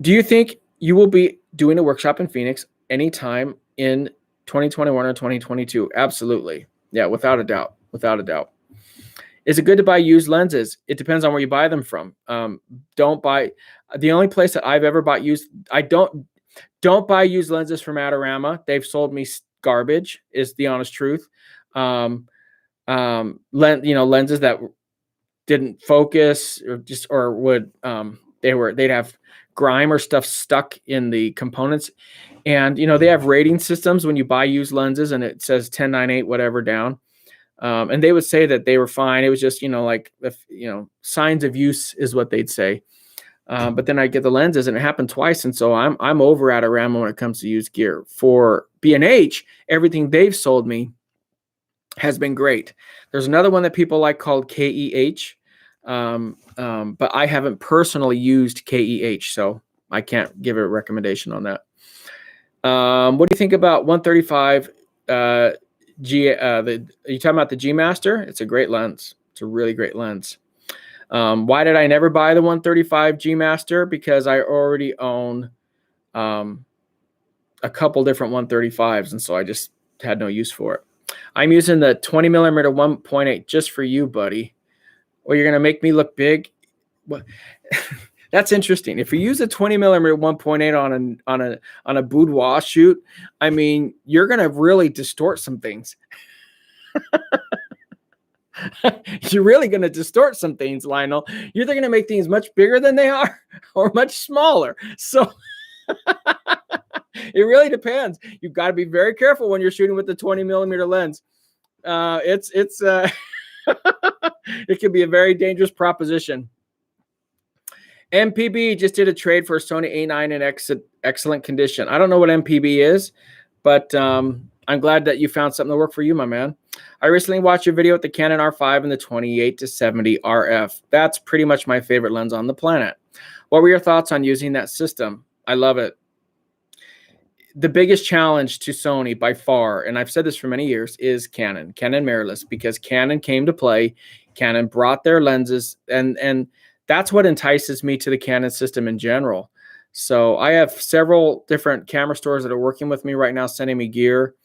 [SPEAKER 1] Do you think you will be doing a workshop in Phoenix anytime in 2021 or 2022? Absolutely. Yeah, without a doubt. Without a doubt. Is it good to buy used lenses? It depends on where you buy them from. Don't buy. The only place that I've ever bought used, I don't buy used lenses from Adorama. They've sold me garbage, is the honest truth. Lenses that didn't focus or would they'd have grime or stuff stuck in the components. And they have rating systems when you buy used lenses, and it says 1098 whatever down. And they would say that they were fine. It was just, signs of use is what they'd say. But then I get the lenses, and it happened twice. And so I'm over at Adorama when it comes to used gear. For B&H, everything they've sold me has been great. There's another one that people like called KEH. But I haven't personally used KEH, so I can't give a recommendation on that. What do you think about 135 G? Are you talking about the G Master? It's a great lens. It's a really great lens. Why did I never buy the 135 G Master? Because I already own a couple different 135s, and so I just had no use for it. I'm using the 20 millimeter 1.8 just for you, buddy. Or you're gonna make me look big. What? That's interesting. If you use a 20 millimeter 1.8 on a boudoir shoot, I mean, you're gonna really distort some things. You're really gonna distort some things, Lionel. You're either gonna make things much bigger than they are or much smaller. So it really depends. You've got to be very careful when you're shooting with the 20 millimeter lens. It can be a very dangerous proposition. MPB just did a trade for a Sony A9 in excellent condition. I don't know what MPB is, but I'm glad that you found something to work for you, my man. I recently watched your video with the Canon R5 and the 28-70 RF. That's pretty much my favorite lens on the planet. What were your thoughts on using that system? I love it. The biggest challenge to Sony by far, and I've said this for many years, is Canon mirrorless, because Canon came to play. Canon brought their lenses, and that's what entices me to the Canon system in general. So I have several different camera stores that are working with me right now, sending me gear,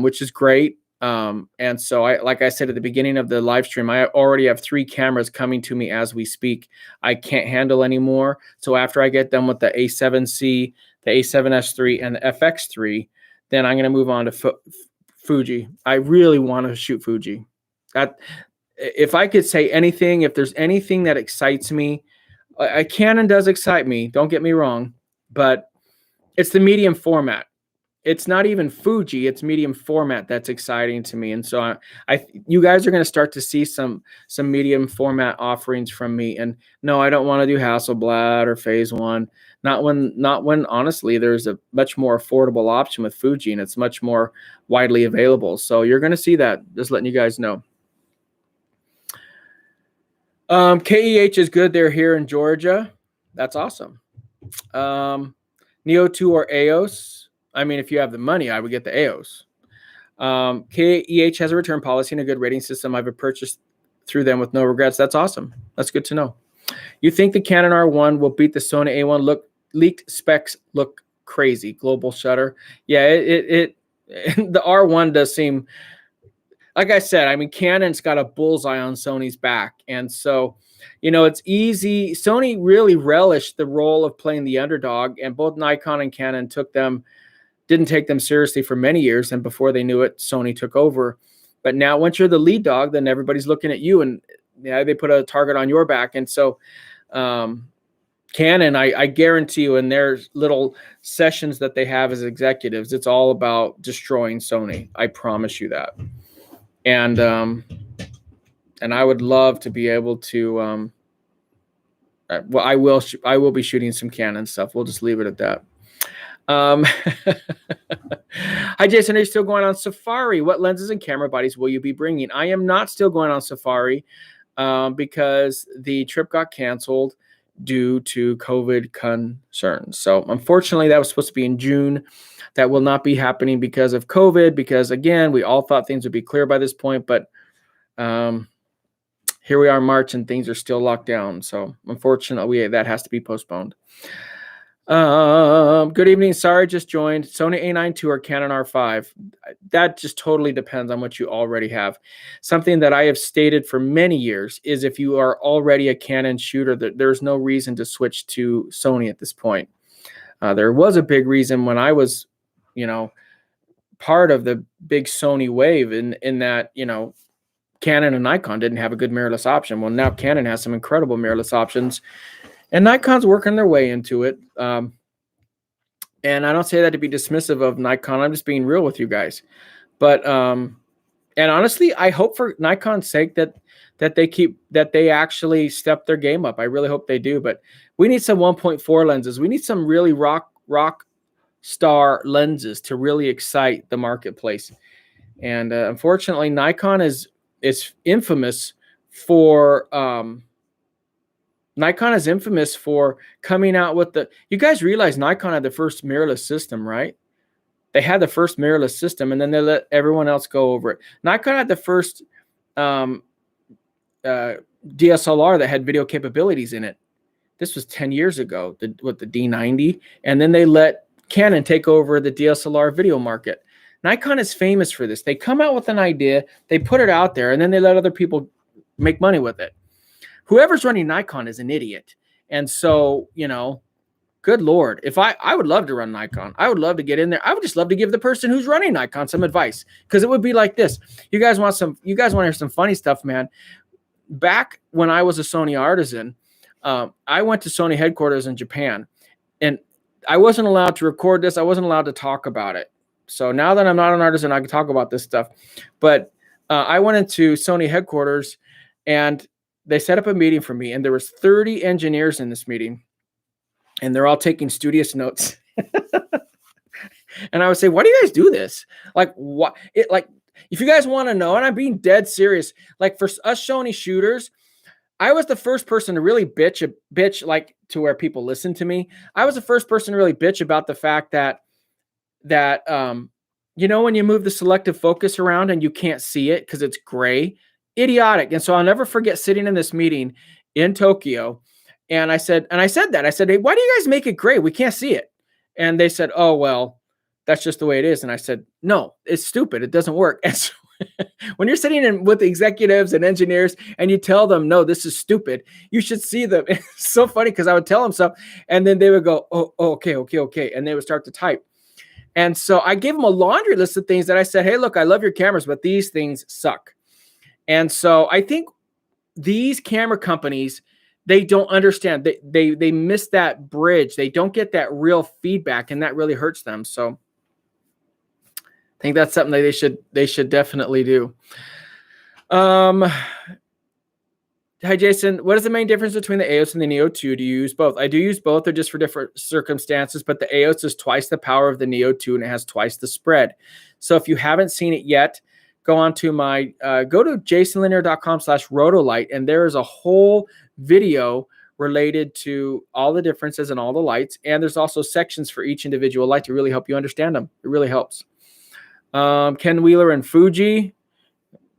[SPEAKER 1] which is great. And so like I said at the beginning of the live stream, I already have 3 cameras coming to me as we speak. I can't handle anymore. So after I get done with the A7C, the A7S III, and the FX3, then I'm going to move on to Fuji. I really want to shoot Fuji. If I could say anything, if there's anything that excites me, Canon does excite me. Don't get me wrong, but it's the medium format. It's not even Fuji, it's medium format that's exciting to me. And so you guys are going to start to see some medium format offerings from me. And no, I don't want to do Hasselblad or Phase 1. Not when honestly there's a much more affordable option with Fuji, and it's much more widely available. So you're going to see that, just letting you guys know. KEH is good. They're here in Georgia. That's awesome. Neo 2 or EOS. I mean, if you have the money, I would get the EOS. KEH has a return policy and a good rating system. I've purchased through them with no regrets. That's awesome. That's good to know. You think the Canon R1 will beat the Sony A1? Leaked specs look crazy. Global shutter. Yeah, the R1 does seem, like I said, I mean, Canon's got a bullseye on Sony's back. And so, it's easy. Sony really relished the role of playing the underdog, and both Nikon and Canon didn't take them seriously for many years. And before they knew it, Sony took over. But now once you're the lead dog, then everybody's looking at you, and they put a target on your back. And so Canon, I guarantee you, in their little sessions that they have as executives, it's all about destroying Sony. I promise you that. And I would love to be able to, I will be shooting some Canon stuff. We'll just leave it at that. Hi, Jason. Are you still going on safari? What lenses and camera bodies will you be bringing? I am not still going on safari because the trip got canceled due to COVID concerns. So unfortunately, that was supposed to be in June. That will not be happening because of COVID, because again, we all thought things would be clear by this point, but here we are in March and things are still locked down. So unfortunately, that has to be postponed. Good evening. Sorry, just joined. Sony A9 II or Canon R5. That just totally depends on what you already have. Something that I have stated for many years is if you are already a Canon shooter, there's no reason to switch to Sony at this point. There was a big reason when I was, part of the big Sony wave in that, Canon and Nikon didn't have a good mirrorless option. Well, now Canon has some incredible mirrorless options. And Nikon's working their way into it. And I don't say that to be dismissive of Nikon. I'm just being real with you guys. But and honestly, I hope for Nikon's sake that they actually step their game up. I really hope they do. But we need some 1.4 lenses. We need some really rock star lenses to really excite the marketplace. And unfortunately, Nikon is infamous for coming out with you guys realize Nikon had the first mirrorless system, right? They had the first mirrorless system and then they let everyone else go over it. Nikon had the first DSLR that had video capabilities in it. This was 10 years ago with the D90. And then they let Canon take over the DSLR video market. Nikon is famous for this. They come out with an idea, they put it out there, and then they let other people make money with it. Whoever's running Nikon is an idiot. And so, good Lord, if I would love to run Nikon. I would love to get in there. I would just love to give the person who's running Nikon some advice, because it would be like this. You guys want to hear some funny stuff, man. Back when I was a Sony artisan, I went to Sony headquarters in Japan, and I wasn't allowed to record this. I wasn't allowed to talk about it. So now that I'm not an artisan, I can talk about this stuff. But I went into Sony headquarters, and they set up a meeting for me, and there was 30 engineers in this meeting, and they're all taking studious notes. And I would say, why do you guys do this? Like, what? If you guys want to know, and I'm being dead serious, like for us Sony shooters, I was the first person to really bitch, like to where people listen to me. I was the first person to really bitch about the fact that when you move the selective focus around and you can't see it because it's gray, idiotic. And so I'll never forget sitting in this meeting in Tokyo. And I said, hey, why do you guys make it gray? We can't see it. And they said, oh, well, that's just the way it is. And I said, no, it's stupid. It doesn't work. And so when you're sitting in with executives and engineers and you tell them, no, this is stupid, you should see them. It's so funny because I would tell them stuff and then they would go, oh, okay. And they would start to type. And so I gave them a laundry list of things that I said, hey, look, I love your cameras, but these things suck. And so I think these camera companies, they don't understand. They miss that bridge. They don't get that real feedback, and that really hurts them. So I think that's something that they should definitely do. Hi, Jason. What is the main difference between the EOS and the Neo 2? Do you use both? I do use both. They're just for different circumstances, but the EOS is twice the power of the Neo 2, and it has twice the spread. So if you haven't seen it yet, go on to go to jasonlanier.com/rotolight, and there is a whole video related to all the differences and all the lights. And there's also sections for each individual light to really help you understand them. It really helps. Ken Wheeler and Fuji.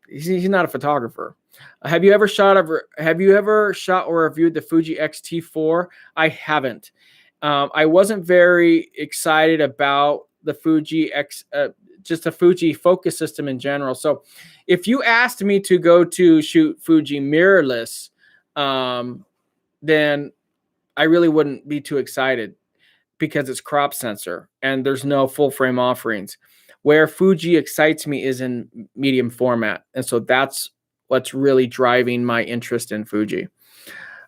[SPEAKER 1] He's not a photographer. Have you ever shot or reviewed the Fuji X-T4? I haven't. I wasn't very excited about the Fuji just the Fuji focus system in general. So if you asked me to go to shoot Fuji mirrorless, then I really wouldn't be too excited because it's crop sensor and there's no full frame offerings. Where Fuji excites me is in medium format. And so that's what's really driving my interest in Fuji.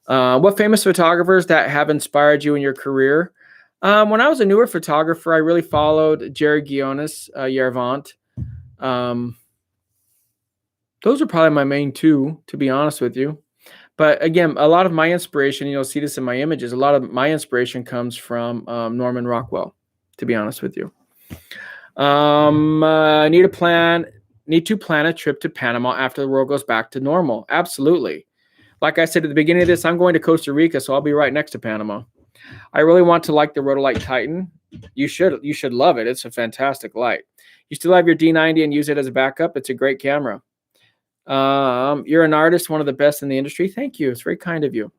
[SPEAKER 1] What famous photographers that have inspired you in your career? When I was a newer photographer, I really followed Jerry Guionis, Yervant. Those are probably my main two, to be honest with you. But again, a lot of my inspiration, you'll see this in my images, a lot of my inspiration comes from Norman Rockwell. to be honest with you. Need to plan a trip to Panama after the world goes back to normal. Absolutely. Like I said at the beginning of this, I'm going to Costa Rica, so I'll be right next to Panama. I really want to like the Rotolite Titan. You should love it. It's a fantastic light. You still have your D90 and use it as a backup. It's a great camera. You're an artist, one of the best in the industry. Thank you. It's very kind of you.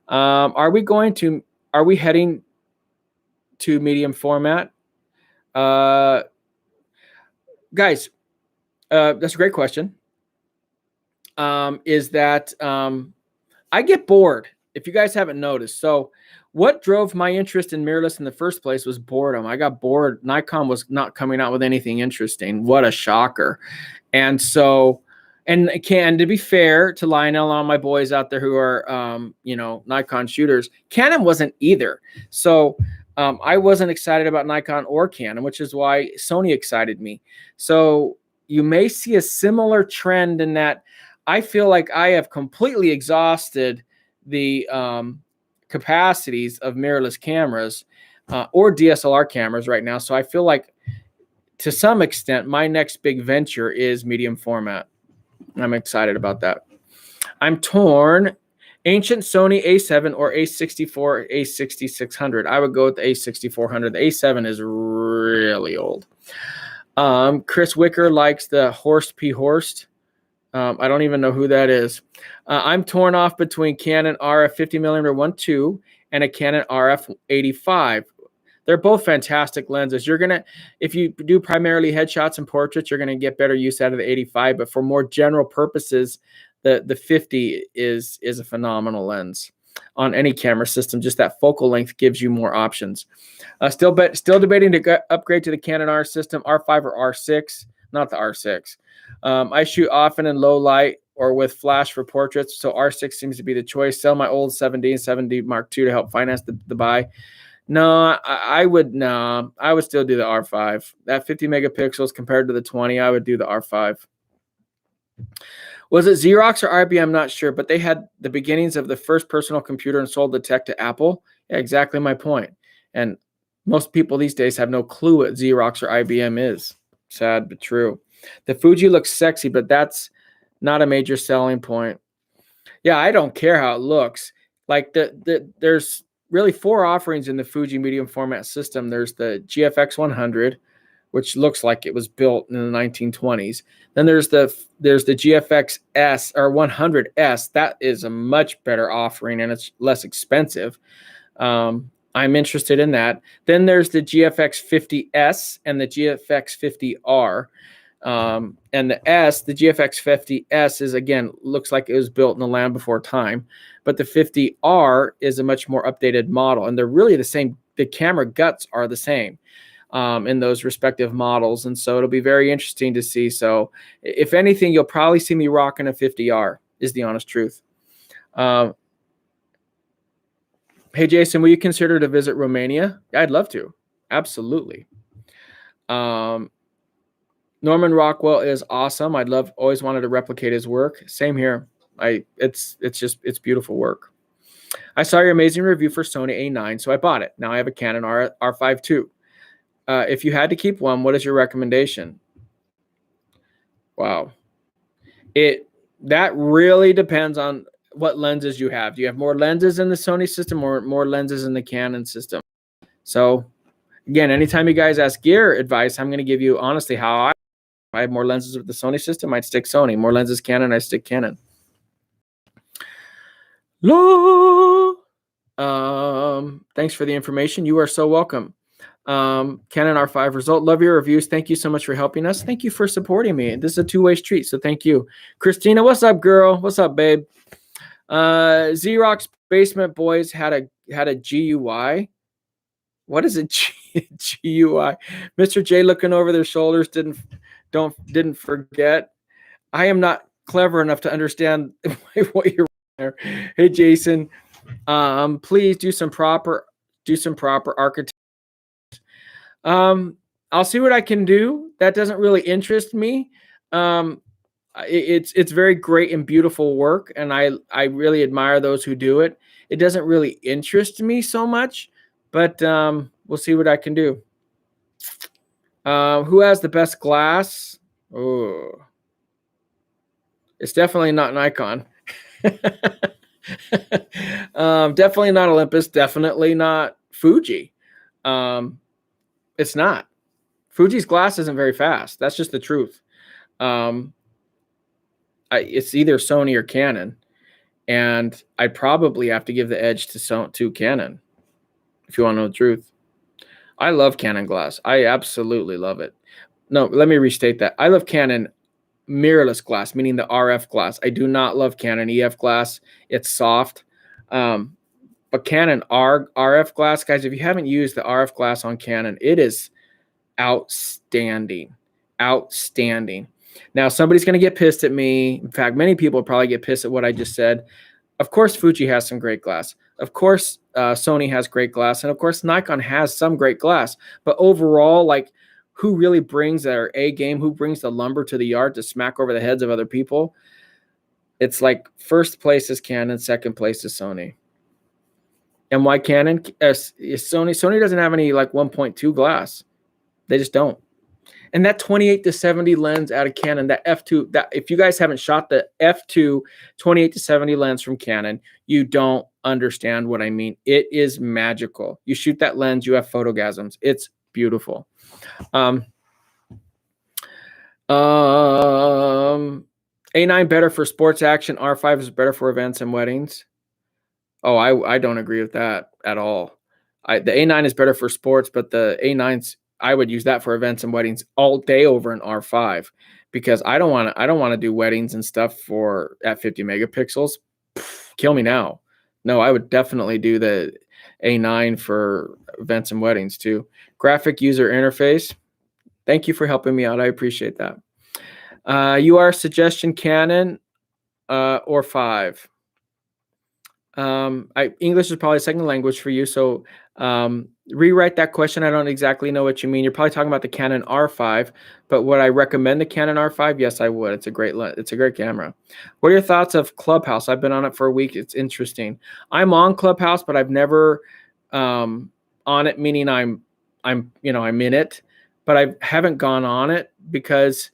[SPEAKER 1] Are we heading to medium format? Guys, that's a great question. Is that I get bored, if you guys haven't noticed. So what drove my interest in mirrorless in the first place was boredom. I got bored. Nikon was not coming out with anything interesting. What a shocker. And so, and to be fair to Lionel, all my boys out there who are, Nikon shooters, Canon wasn't either. So I wasn't excited about Nikon or Canon, which is why Sony excited me. So you may see a similar trend in that I feel like I have completely exhausted the capacities of mirrorless cameras or DSLR cameras right now. So I feel like to some extent, my next big venture is medium format. I'm excited about that. I'm torn. Ancient Sony A7 or A64, A6600. I would go with the A6400. The A7 is really old. Chris Wicker likes the Horst P. Horst. I don't even know who that is. I'm torn off between Canon RF 50mm 1.2 and a Canon RF 85. They're both fantastic lenses. If you do primarily headshots and portraits, you're gonna get better use out of the 85. But for more general purposes, the 50 is a phenomenal lens on any camera system. Just that focal length gives you more options. Still debating to upgrade to the Canon R system, R5 or R6, not the R6. I shoot often in low light or with flash for portraits, so R6 seems to be the choice. Sell my old 7D and 7D Mark II to help finance the buy. No, I would still do the R5. That 50 megapixels compared to the 20, I would do the R5. Was it Xerox or IBM? I'm not sure, but they had the beginnings of the first personal computer and sold the tech to Apple. Yeah, exactly my point. And most people these days have no clue what Xerox or IBM is. Sad, but true. The Fuji looks sexy, but that's not a major selling point. Yeah, I don't care how it looks. Like there's really 4 offerings in the Fuji medium format system. There's the GFX 100, which looks like it was built in the 1920s. Then there's the GFX S or 100S. That is a much better offering and it's less expensive. I'm interested in that. Then there's the GFX 50S and the GFX 50R. And the GFX 50S is, again, looks like it was built in the land before time. But the 50R is a much more updated model. And they're really the same. The camera guts are the same in those respective models. And so it'll be very interesting to see. So if anything, you'll probably see me rocking a 50R is the honest truth. Hey, Jason, will you consider to visit Romania? I'd love to. Absolutely. Norman Rockwell is awesome. Always wanted to replicate his work. Same here. It's beautiful work. I saw your amazing review for Sony A9, so I bought it. Now I have a Canon R5 too. If you had to keep one, what is your recommendation? Wow. That really depends on what lenses you have. Do you have more lenses in the Sony system or more lenses in the Canon system? So again, anytime you guys ask gear advice, I'm going to give you honestly how I have more lenses with the Sony system, I'd stick Sony. More lenses Canon, I stick Canon. Thanks for the information. You are so welcome. Canon R5 result. Love your reviews. Thank you so much for helping us. Thank you for supporting me. This is a two-way street, so thank you. Christina, what's up, girl? What's up, babe? Xerox Basement Boys had a GUI. What is a GUI? Mr. J looking over their shoulders didn't forget. I am not clever enough to understand what you're there. Hey Jason, please do some proper architecture. I'll see what I can do. That doesn't really interest me. It's very great and beautiful work, and I really admire those who do it. It doesn't really interest me so much, but we'll see what I can do. Who has the best glass? Oh, it's definitely not Nikon. Definitely not Olympus. Definitely not Fuji. It's not. Fuji's glass isn't very fast. That's just the truth. It's either Sony or Canon, and I'd probably have to give the edge to Canon if you want to know the truth. I love Canon glass. I absolutely love it. No, let me restate that. I love Canon mirrorless glass, meaning the RF glass. I do not love Canon EF glass. It's soft. But Canon RF glass, guys, if you haven't used the RF glass on Canon, it is outstanding. Outstanding. Now, somebody's going to get pissed at me. In fact, many people probably get pissed at what I just said. Of course, Fuji has some great glass. Of course, Sony has great glass. And of course, Nikon has some great glass. But overall, like, who really brings their A game? Who brings the lumber to the yard to smack over the heads of other people? It's like first place is Canon, second place is Sony. And why Canon? Is Sony? Sony doesn't have any like 1.2 glass. They just don't. And that 28-70 lens out of Canon, that f2, that if you guys haven't shot the f2 28-70 lens from Canon, you don't understand what I mean. It is magical. You shoot that lens, you have photogasms. It's beautiful. A9 better for sports action. R5 is better for events and weddings. Oh, I don't agree with that at all. The A9 is better for sports, but the A9's, I would use that for events and weddings all day over an R5 because I don't want to do weddings and stuff at 50 megapixels. Kill me now. No, I would definitely do the A9 for events and weddings too. Graphic user interface. Thank you for helping me out. I appreciate that. UR suggestion Canon or 5. English is probably a second language for you, so rewrite that question. I don't exactly know what you mean. You're probably talking about the Canon R5, but would I recommend the Canon R5? Yes, I would. It's a great camera. What are your thoughts of Clubhouse? I've been on it for a week. It's interesting. I'm on Clubhouse, but I've never on it, meaning I'm in it, but I haven't gone on it because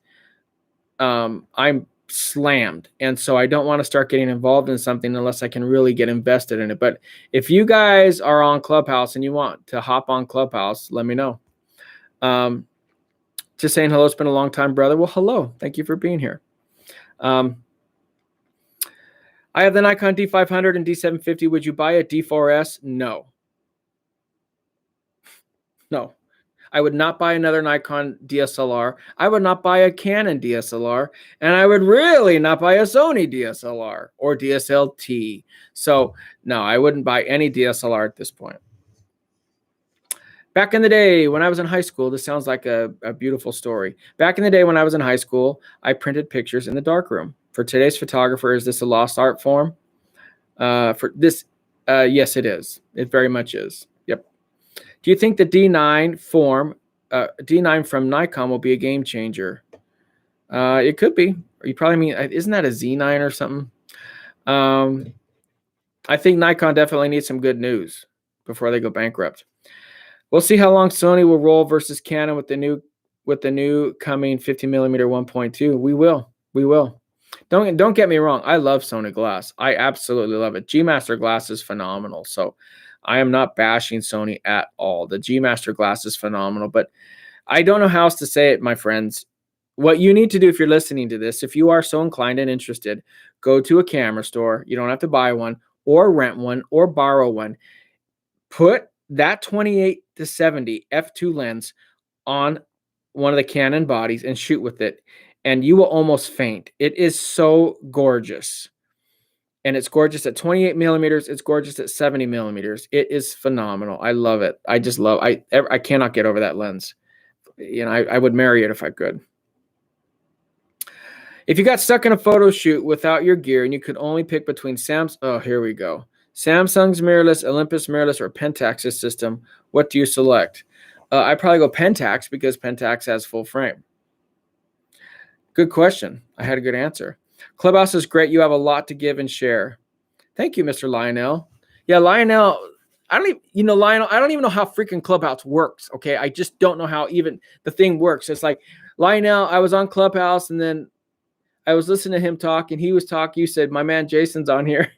[SPEAKER 1] I'm slammed, and so I don't want to start getting involved in something unless I can really get invested in it. But if you guys are on Clubhouse and you want to hop on Clubhouse, let me know. Just saying hello. It's been a long time, brother. Well, hello. Thank you for being here. I have the Nikon D500 and D750. Would you buy a D4S? No. I would not buy another Nikon DSLR. I would not buy a Canon DSLR. And I would really not buy a Sony DSLR or DSLT. So, no, I wouldn't buy any DSLR at this point. Back in the day when I was in high school, this sounds like a beautiful story. Back in the day when I was in high school, I printed pictures in the darkroom. For today's photographer, is this a lost art form? For this, yes, it is. It very much is. Yep. Do you think the D9 from Nikon will be a game changer? It could be. You probably mean, isn't that a Z9 or something? I think Nikon definitely needs some good news before they go bankrupt. We'll see how long Sony will roll versus Canon with the new coming 50mm 1.2. We will. Don't get me wrong. I love Sony glass. I absolutely love it. G Master glass is phenomenal. So I am not bashing Sony at all. The G Master glass is phenomenal, but I don't know how else to say it, my friends. What you need to do if you're listening to this, if you are so inclined and interested, go to a camera store. You don't have to buy one or rent one or borrow one. Put that 28-70 f2 lens on one of the Canon bodies and shoot with it, and you will almost faint. It is so gorgeous. And it's gorgeous at 28 millimeters. It's gorgeous at 70 millimeters. It is phenomenal. I love it. I just love, I cannot get over that lens. I would marry it if I could. If you got stuck in a photo shoot without your gear and you could only pick between here we go. Samsung's mirrorless, Olympus mirrorless, or Pentax's system, what do you select? I'd probably go Pentax because Pentax has full frame. Good question. I had a good answer. Clubhouse is great. You have a lot to give and share. Thank you, Mr. Lionel. Yeah, Lionel, I don't even, Lionel, I don't even know how freaking Clubhouse works. Okay. I just don't know how even the thing works. It's like, Lionel, I was on Clubhouse and then I was listening to him talk and he was talking. You said, my man Jason's on here.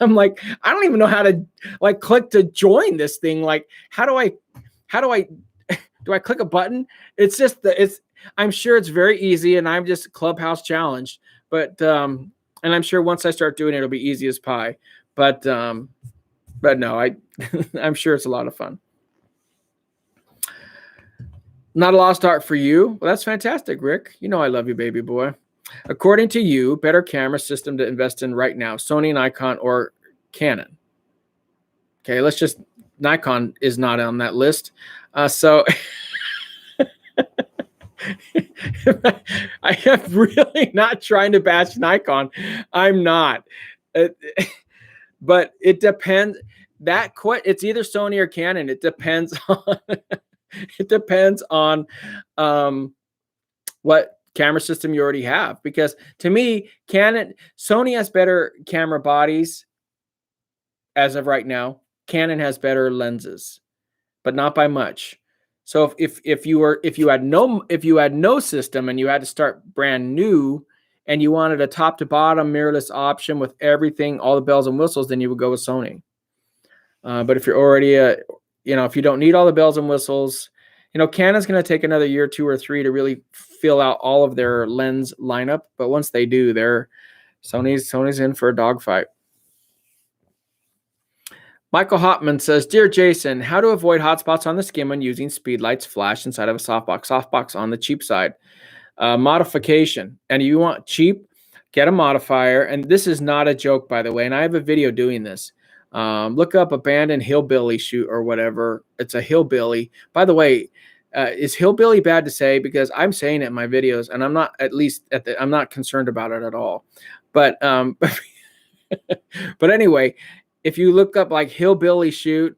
[SPEAKER 1] I'm like, I don't even know how to like click to join this thing. Like, do I click a button? It's just I'm sure it's very easy and I'm just Clubhouse challenged, but, and I'm sure once I start doing it, it'll be easy as pie, but no, I'm sure it's a lot of fun. Not a lost art for you. Well, that's fantastic, Rick. You know I love you, baby boy. According to you, better camera system to invest in right now, Sony, Nikon, or Canon? Okay, Nikon is not on that list. So I am really not trying to bash Nikon. I'm not. But it depends. It's either Sony or Canon. It depends on it depends on what camera system you already have. Because to me, Sony has better camera bodies as of right now. Canon has better lenses, but not by much. So if you had no system and you had to start brand new and you wanted a top to bottom mirrorless option with everything, all the bells and whistles, then you would go with Sony. But if you're already if you don't need all the bells and whistles, Canon's going to take another year, 2 or 3 to really fill out all of their lens lineup. But once they do, Sony's in for a dogfight. Michael Hopman says, Dear Jason, how to avoid hotspots on the skin when using speedlights flash inside of a softbox? Softbox on the cheap side. Modification. And you want cheap, get a modifier. And this is not a joke, by the way. And I have a video doing this. Look up abandoned hillbilly shoot or whatever. It's a hillbilly. By the way, is hillbilly bad to say? Because I'm saying it in my videos, and I'm not I'm not concerned about it at all. But but anyway, if you look up like hillbilly shoot,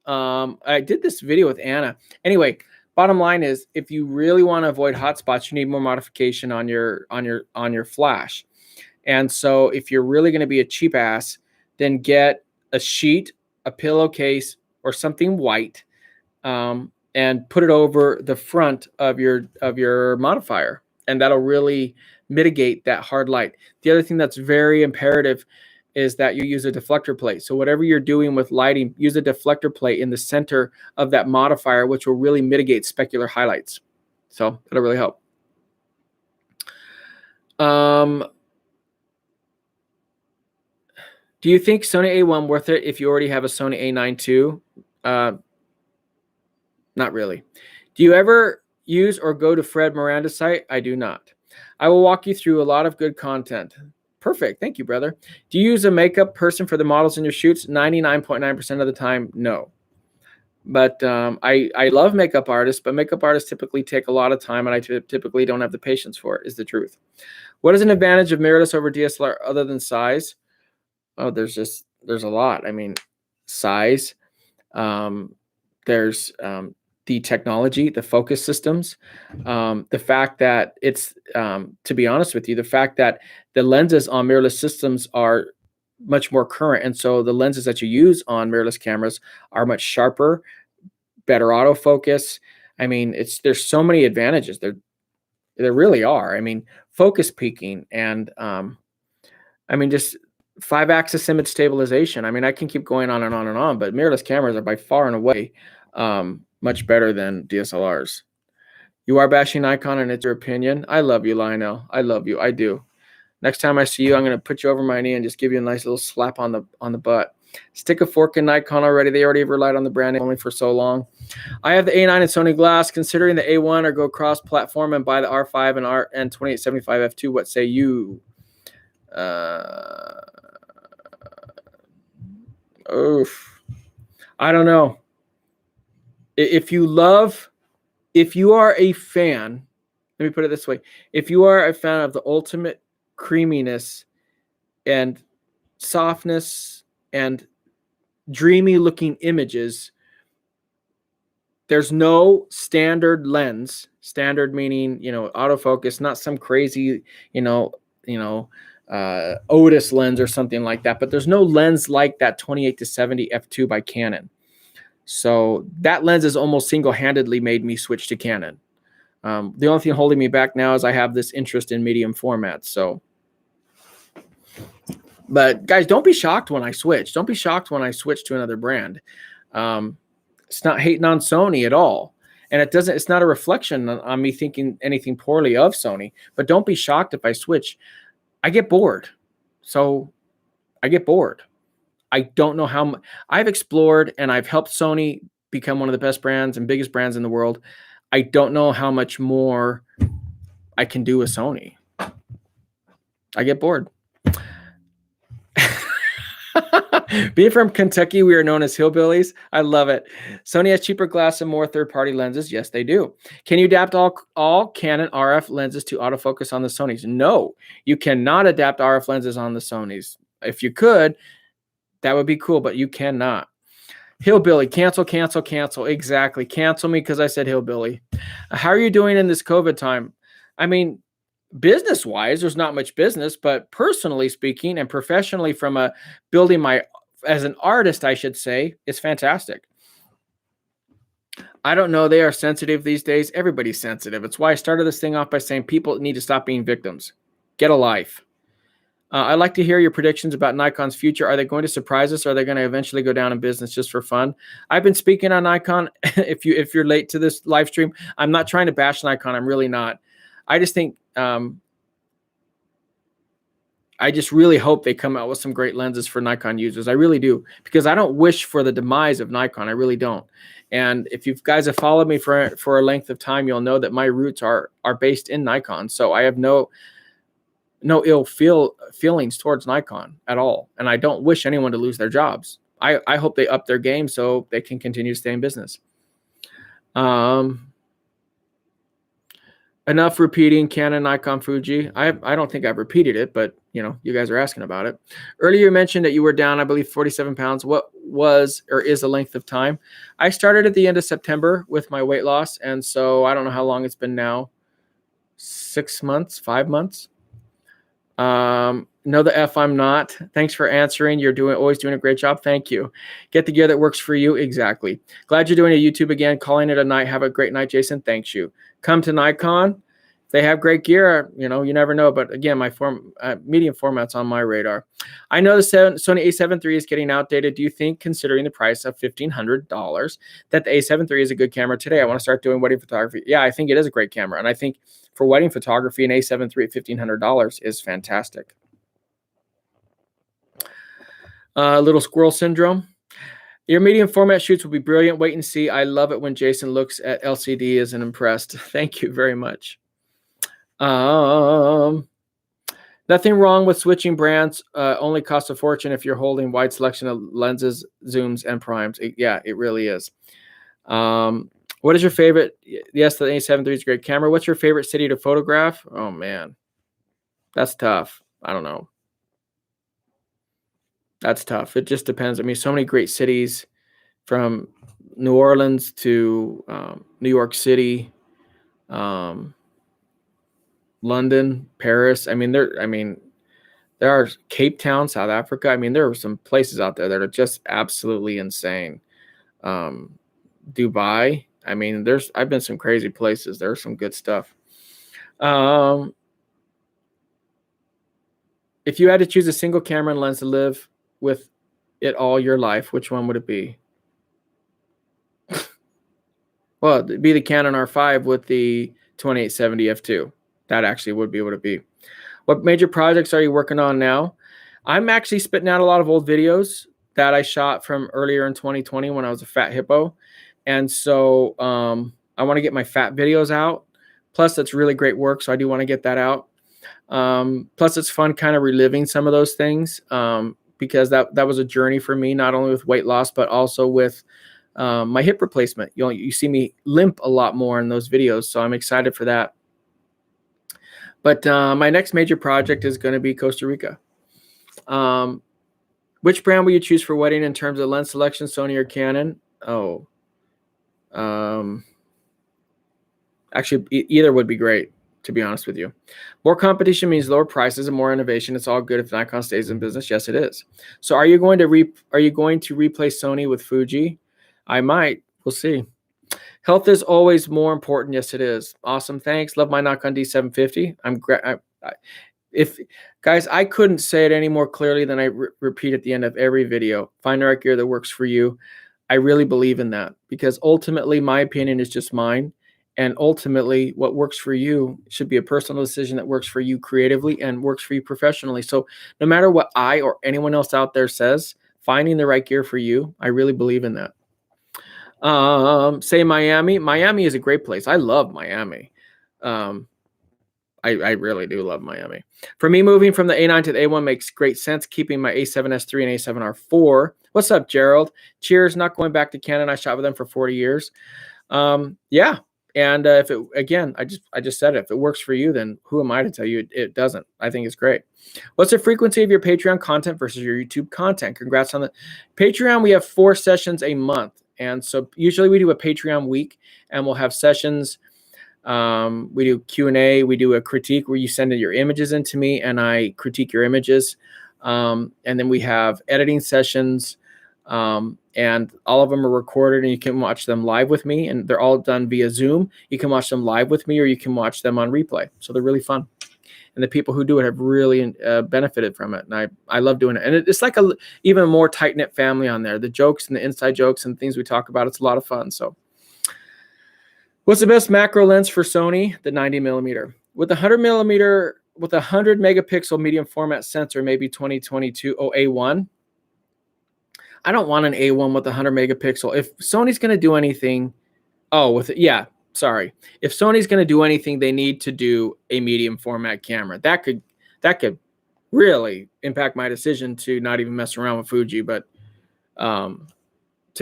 [SPEAKER 1] I did this video with Anna. Anyway, bottom line is, if you really want to avoid hotspots, you need more modification on your flash. And so if you're really going to be a cheap ass, then get a sheet, a pillowcase, or something white, and put it over the front of your modifier, and that'll really mitigate that hard light. The other thing that's very imperative is that you use a deflector plate. So whatever you're doing with lighting, use a deflector plate in the center of that modifier, which will really mitigate specular highlights. So that'll really help. Do you think Sony A1 worth it if you already have a Sony A9 II? Not really. Do you ever use or go to Fred Miranda's site? I do not. I will walk you through a lot of good content. Perfect. Thank you, brother. Do you use a makeup person for the models in your shoots? 99.9% of the time, no. But I love makeup artists, but makeup artists typically take a lot of time, and I typically don't have the patience for it, is the truth. What is an advantage of mirrorless over DSLR other than size? Oh, there's a lot. I mean, size. There's the technology, the focus systems, the fact that it's, to be honest with you, the fact that the lenses on mirrorless systems are much more current. And so the lenses that you use on mirrorless cameras are much sharper, better autofocus. I mean, there's so many advantages. There really are. I mean, focus peaking and, I mean, just 5-axis image stabilization. I mean, I can keep going on and on and on, but mirrorless cameras are by far and away much better than DSLRs. You are bashing Nikon, and it's your opinion. I love you, Lionel. I love you. I do. Next time I see you, I'm going to put you over my knee and just give you a nice little slap on the butt. Stick a fork in Nikon already. They already have relied on the brand only for so long. I have the A9 and Sony Glass. Considering the A1 or go cross-platform and buy the R5 and 2875 f2. What say you? I don't know. If you are a fan, let me put it this way. If you are a fan of the ultimate creaminess and softness and dreamy looking images, there's no standard lens. Standard meaning, autofocus, not some crazy, Otis lens or something like that, but there's no lens like that 28-70 f2 by Canon. So that lens has almost single-handedly made me switch to Canon. The only thing holding me back now is I have this interest in medium formats. So, but guys, don't be shocked when I switch. Don't be shocked when I switch to another brand. It's not hating on Sony at all. And it's not a reflection on me thinking anything poorly of Sony, but don't be shocked if I switch. I get bored. So I get bored. I don't know how I've explored and I've helped Sony become one of the best brands and biggest brands in the world. I don't know how much more I can do with Sony. I get bored. Being from Kentucky, we are known as hillbillies. I love it. Sony has cheaper glass and more third-party lenses. Yes, they do. Can you adapt all Canon RF lenses to autofocus on the Sonys? No, you cannot adapt RF lenses on the Sonys. If you could, that would be cool, but you cannot. Hillbilly, cancel, cancel, cancel. Exactly. Cancel me because I said hillbilly. How are you doing in this COVID time? I mean, business-wise, there's not much business, but personally speaking and professionally from building my, as an artist, I should say, it's fantastic. I don't know. They are sensitive these days. Everybody's sensitive. It's why I started this thing off by saying people need to stop being victims. Get a life. I'd like to hear your predictions about Nikon's future. Are they going to surprise us? Or are they going to eventually go down in business just for fun? I've been speaking on Nikon. If you're late to this live stream, I'm not trying to bash Nikon. I'm really not. I just think I just really hope they come out with some great lenses for Nikon users. I really do, because I don't wish for the demise of Nikon. I really don't. And if you guys have followed me for a length of time, you'll know that my roots are based in Nikon. So I have no ill feelings towards Nikon at all. And I don't wish anyone to lose their jobs. I hope they up their game so they can continue to stay in business. Enough repeating Canon, Nikon, Fuji. I don't think I've repeated it, but you guys are asking about it. Earlier you mentioned that you were down, I believe, 47 pounds. What was or is the length of time? I started at the end of September with my weight loss. And so I don't know how long it's been now. 6 months, 5 months. No, the F I'm not. Thanks for answering. You're always doing a great job. Thank you. Get the gear that works for you. Exactly. Glad you're doing a YouTube again. Calling it a night. Have a great night, Jason. Thanks you. Come to Nikon. If they have great gear, you never know. But again, my medium format's on my radar. I know the Sony A7 III is getting outdated. Do you think, considering the price of $1,500, that the A7 III is a good camera today? I want to start doing wedding photography. Yeah, I think it is a great camera. And I think for wedding photography, an A7 III at $1,500 is fantastic. Little squirrel syndrome. Your medium format shoots will be brilliant. Wait and see. I love it when Jason looks at LCD as impressed. Thank you very much. Nothing wrong with switching brands. Only costs a fortune if you're holding wide selection of lenses, zooms, and primes. Yeah, it really is. What is your favorite? Yes, the A7 III is a great camera. What's your favorite city to photograph? Oh, man. That's tough. I don't know. That's tough. It just depends. I mean, so many great cities, from New Orleans to New York City, London, Paris. I mean, there are Cape Town, South Africa. I mean, there are some places out there that are just absolutely insane. Dubai. I mean, I've been some crazy places. There's some good stuff. If you had to choose a single camera and lens to live with it all your life, which one would it be? Well, it'd be the Canon R5 with the 2870 f2. That actually would be what it'd be. What major projects are you working on now? I'm actually spitting out a lot of old videos that I shot from earlier in 2020 when I was a fat hippo. And so I want to get my fat videos out. Plus, that's really great work, so I do want to get that out. Plus, it's fun kind of reliving some of those things because that was a journey for me, not only with weight loss, but also with my hip replacement. You see me limp a lot more in those videos, so I'm excited for that. But my next major project is going to be Costa Rica. Which brand will you choose for wedding in terms of lens selection, Sony or Canon? Oh, actually, either would be great. to be honest with you. More competition means lower prices and more innovation. It's all good if Nikon stays in business. Yes, it is. So are you going to replace Sony with Fuji? I might. We'll see. Health is always more important. Yes, it is. Awesome. Thanks. Love my Nikon D750. If guys, I couldn't say it any more clearly than I repeat at the end of every video. Find the right gear that works for you. I really believe in that because ultimately my opinion is just mine. And ultimately, what works for you should be a personal decision that works for you creatively and works for you professionally. So no matter what I or anyone else out there says, finding the right gear for you, I really believe in that. Say Miami. Miami is a great place. I love Miami. I really do love Miami. For me, moving from the A9 to the A1 makes great sense, keeping my A7S3 and A7R4. What's up, Gerald? Cheers. Not going back to Canon. I shot with them for 40 years. Yeah. And if it, again, I just said it, if it works for you, then who am I to tell you it doesn't? I think it's great. What's the frequency of your Patreon content versus your YouTube content? Congrats on the Patreon. We have 4 sessions a month. And so usually we do a Patreon week and we'll have sessions. We do Q&A. We do a critique where you send in your images into me and I critique your images. And then we have editing sessions. And all of them are recorded and you can watch them live with me, and they're all done via Zoom. You can watch them live with me or you can watch them on replay. So they're really fun. And the people who do it have really benefited from it. And I love doing it. And it's like a even more tight-knit family on there. The jokes and the inside jokes and things we talk about, it's a lot of fun. So what's the best macro lens for Sony? The 90 millimeter. With a 100 millimeter, with a 100 megapixel medium format sensor, maybe 2022 A1. I don't want an A1 with 100 megapixel. If Sony's going to do anything, if Sony's going to do anything, they need to do a medium format camera. That could really impact my decision to not even mess around with Fuji. But to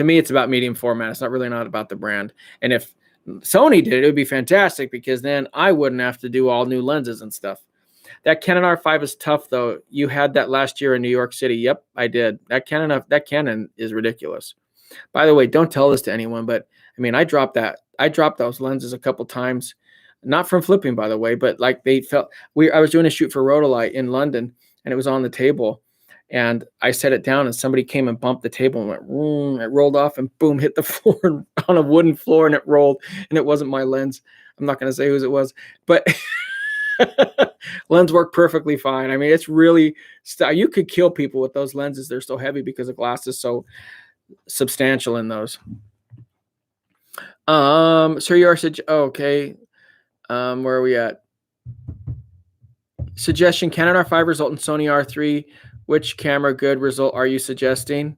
[SPEAKER 1] me, it's about medium format. It's not about the brand. And if Sony did it, it would be fantastic because then I wouldn't have to do all new lenses and stuff. That Canon R5 is tough, though. You had that last year in New York City. Yep, I did. That Canon is ridiculous. By the way, don't tell this to anyone, but I mean, I dropped those lenses a couple times, not from flipping, by the way, but like I was doing a shoot for Rotolite in London, and it was on the table, and I set it down, and somebody came and bumped the table and went, boom, it rolled off, and boom, hit the floor on a wooden floor, and it rolled, and it wasn't my lens. I'm not going to say whose it was, but. Lens work perfectly fine. I mean, it's really you could kill people with those lenses. They're so heavy because the glass is so substantial in those. So you are okay. Where are we at? Suggestion: Canon R5 result in Sony R3. Which camera good result are you suggesting?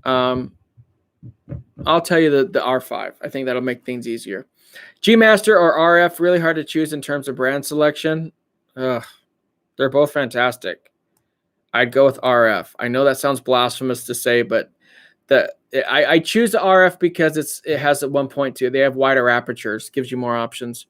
[SPEAKER 1] I'll tell you the R5. I think that'll make things easier. G Master or RF, really hard to choose in terms of brand selection. They're both fantastic. I'd go with RF. I know that sounds blasphemous to say, but I choose the RF because it has a 1.2. They have wider apertures, gives you more options.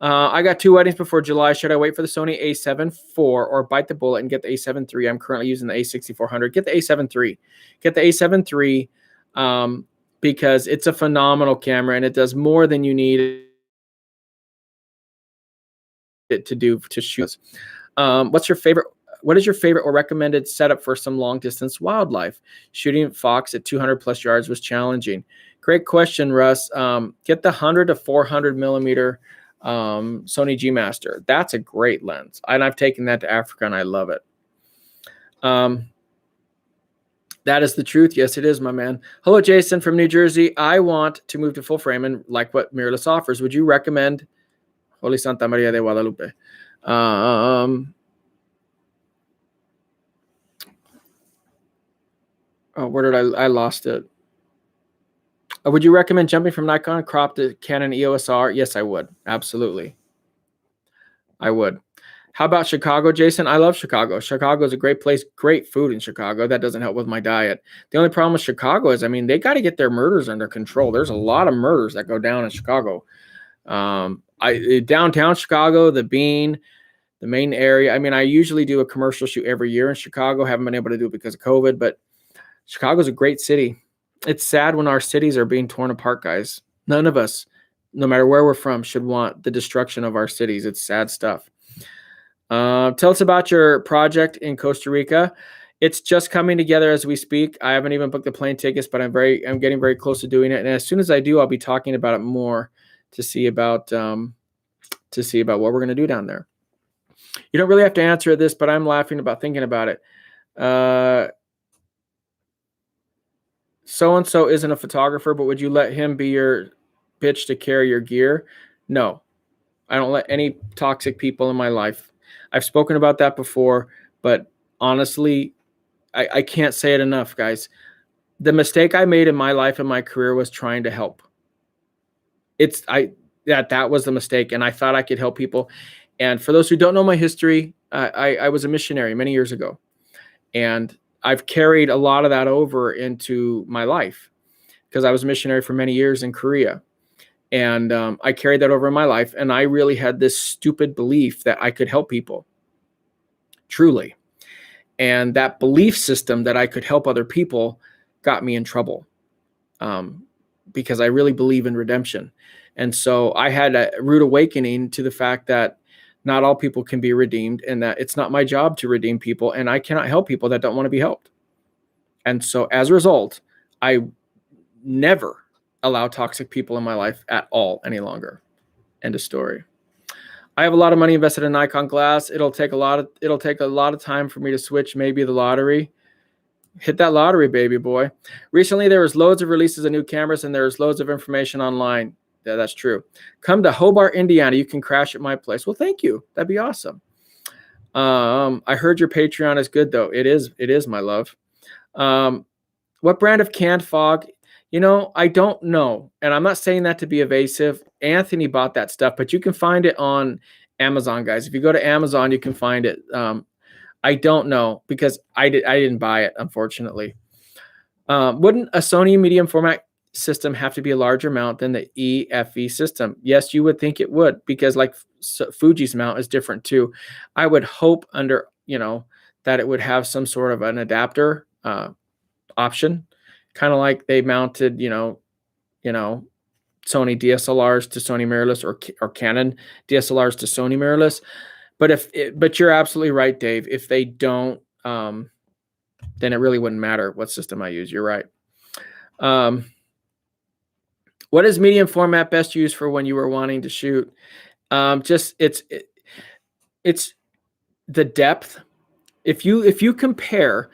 [SPEAKER 1] I got 2 weddings before July. Should I wait for the Sony A7 IV or bite the bullet and get the A7 III? I'm currently using the A6400. Get the A7 III. Get the A7 III. Because it's a phenomenal camera and it does more than you need it to do to shoot. What is your favorite or recommended setup for some long distance wildlife? Shooting fox at 200 plus yards was challenging. Great question, Russ. Get the 100 to 400 millimeter Sony G Master. That's a great lens. And I've taken that to Africa and I love it. That is the truth. Yes, it is, my man. Hello, Jason from New Jersey. I want to move to full frame and like what mirrorless offers. Would you recommend Holy Santa Maria de Guadalupe? Where did I lost it? Would you recommend jumping from Nikon crop to Canon EOS R? Yes, I would. Absolutely. I would. How about Chicago, Jason? I love Chicago. Chicago is a great place. Great food in Chicago. That doesn't help with my diet. The only problem with Chicago is, I mean, they got to get their murders under control. There's a lot of murders that go down in Chicago. Downtown Chicago, the Bean, the main area. I mean, I usually do a commercial shoot every year in Chicago. Haven't been able to do it because of COVID, but Chicago's a great city. It's sad when our cities are being torn apart, guys. None of us no matter where we're from, should want the destruction of our cities. It's sad stuff. Tell us about your project in Costa Rica. It's just coming together as we speak. I haven't even booked the plane tickets, but I'm getting very close to doing it. And as soon as I do, I'll be talking about it more to see about what we're going to do down there. You don't really have to answer this, but I'm laughing about thinking about it. So-and-so isn't a photographer, but would you let him be your bitch to carry your gear? No, I don't let any toxic people in my life. I've spoken about that before, but honestly, I can't say it enough, guys. The mistake I made in my life and my career was trying to help. That was the mistake, and I thought I could help people. And for those who don't know my history, I was a missionary many years ago, and I've carried a lot of that over into my life because I was a missionary for many years in Korea. And I carried that over in my life, and I really had this stupid belief that I could help people, truly. And that belief system that I could help other people got me in trouble because I really believe in redemption. And so I had a rude awakening to the fact that not all people can be redeemed, and that it's not my job to redeem people, and I cannot help people that don't want to be helped. And so as a result, I never allow toxic people in my life at all any longer. End of story. I have a lot of money invested in Nikon glass. It'll take a lot of time for me to switch. Maybe the lottery. Hit that lottery, baby boy. Recently, there was loads of releases of new cameras, and there's loads of information online. Yeah, that's true. Come to Hobart, Indiana. You can crash at my place. Well, thank you. That'd be awesome. I heard your Patreon is good, though. It is, my love. What brand of canned fog? I don't know. And I'm not saying that to be evasive. Anthony bought that stuff, but you can find it on Amazon, guys. If you go to Amazon, you can find it. I don't know because I didn't buy it, unfortunately. Wouldn't a Sony medium format system have to be a larger mount than the EFE system? Yes, you would think it would, because like Fuji's mount is different too. I would hope that it would have some sort of an adapter option, kind of like they mounted, Sony DSLRs to Sony mirrorless, or Canon DSLRs to Sony mirrorless. But you're absolutely right, Dave. If they don't, then it really wouldn't matter what system I use. You're right. What is medium format best used for when you were wanting to shoot? It's the depth. If you compare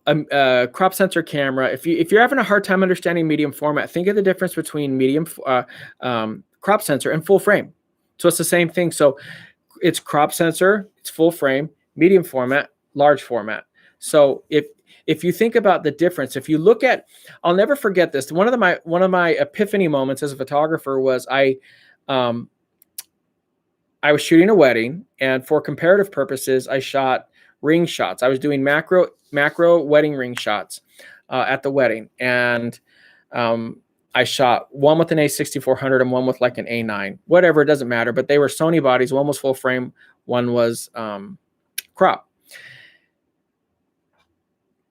[SPEAKER 1] a crop sensor camera, if you're having a hard time understanding medium format, think of the difference between medium crop sensor and full frame. So it's the same thing. So it's crop sensor, it's full frame, medium format, large format. So if you think about the difference, if you look at, I'll never forget this. One of my epiphany moments as a photographer was I was shooting a wedding, and for comparative purposes, I shot ring shots. I was doing macro wedding ring shots at the wedding, and I shot one with an A6400 and one with like an A9, whatever, it doesn't matter. But they were Sony bodies. One was full frame, one was crop.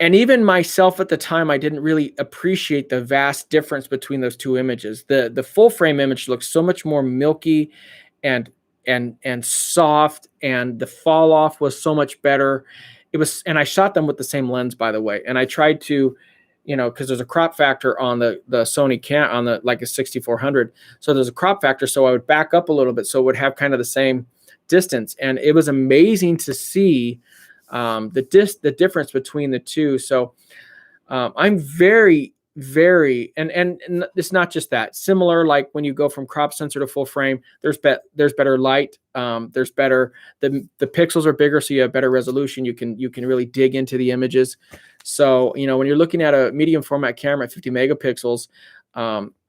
[SPEAKER 1] And even myself at the time, I didn't really appreciate the vast difference between those two images. The full frame image looks so much more milky and soft, and the fall off was so much better. And I shot them with the same lens, by the way. And I tried to, because there's a crop factor on the Sony on the like a 6400. So there's a crop factor. So I would back up a little bit so it would have kind of the same distance. And it was amazing to see the difference between the two. So I'm very, very, and it's not just that. Similar, like when you go from crop sensor to full frame, there's better light. There's better, the pixels are bigger, so you have better resolution. You can really dig into the images. So when you're looking at a medium format camera at 50 megapixels,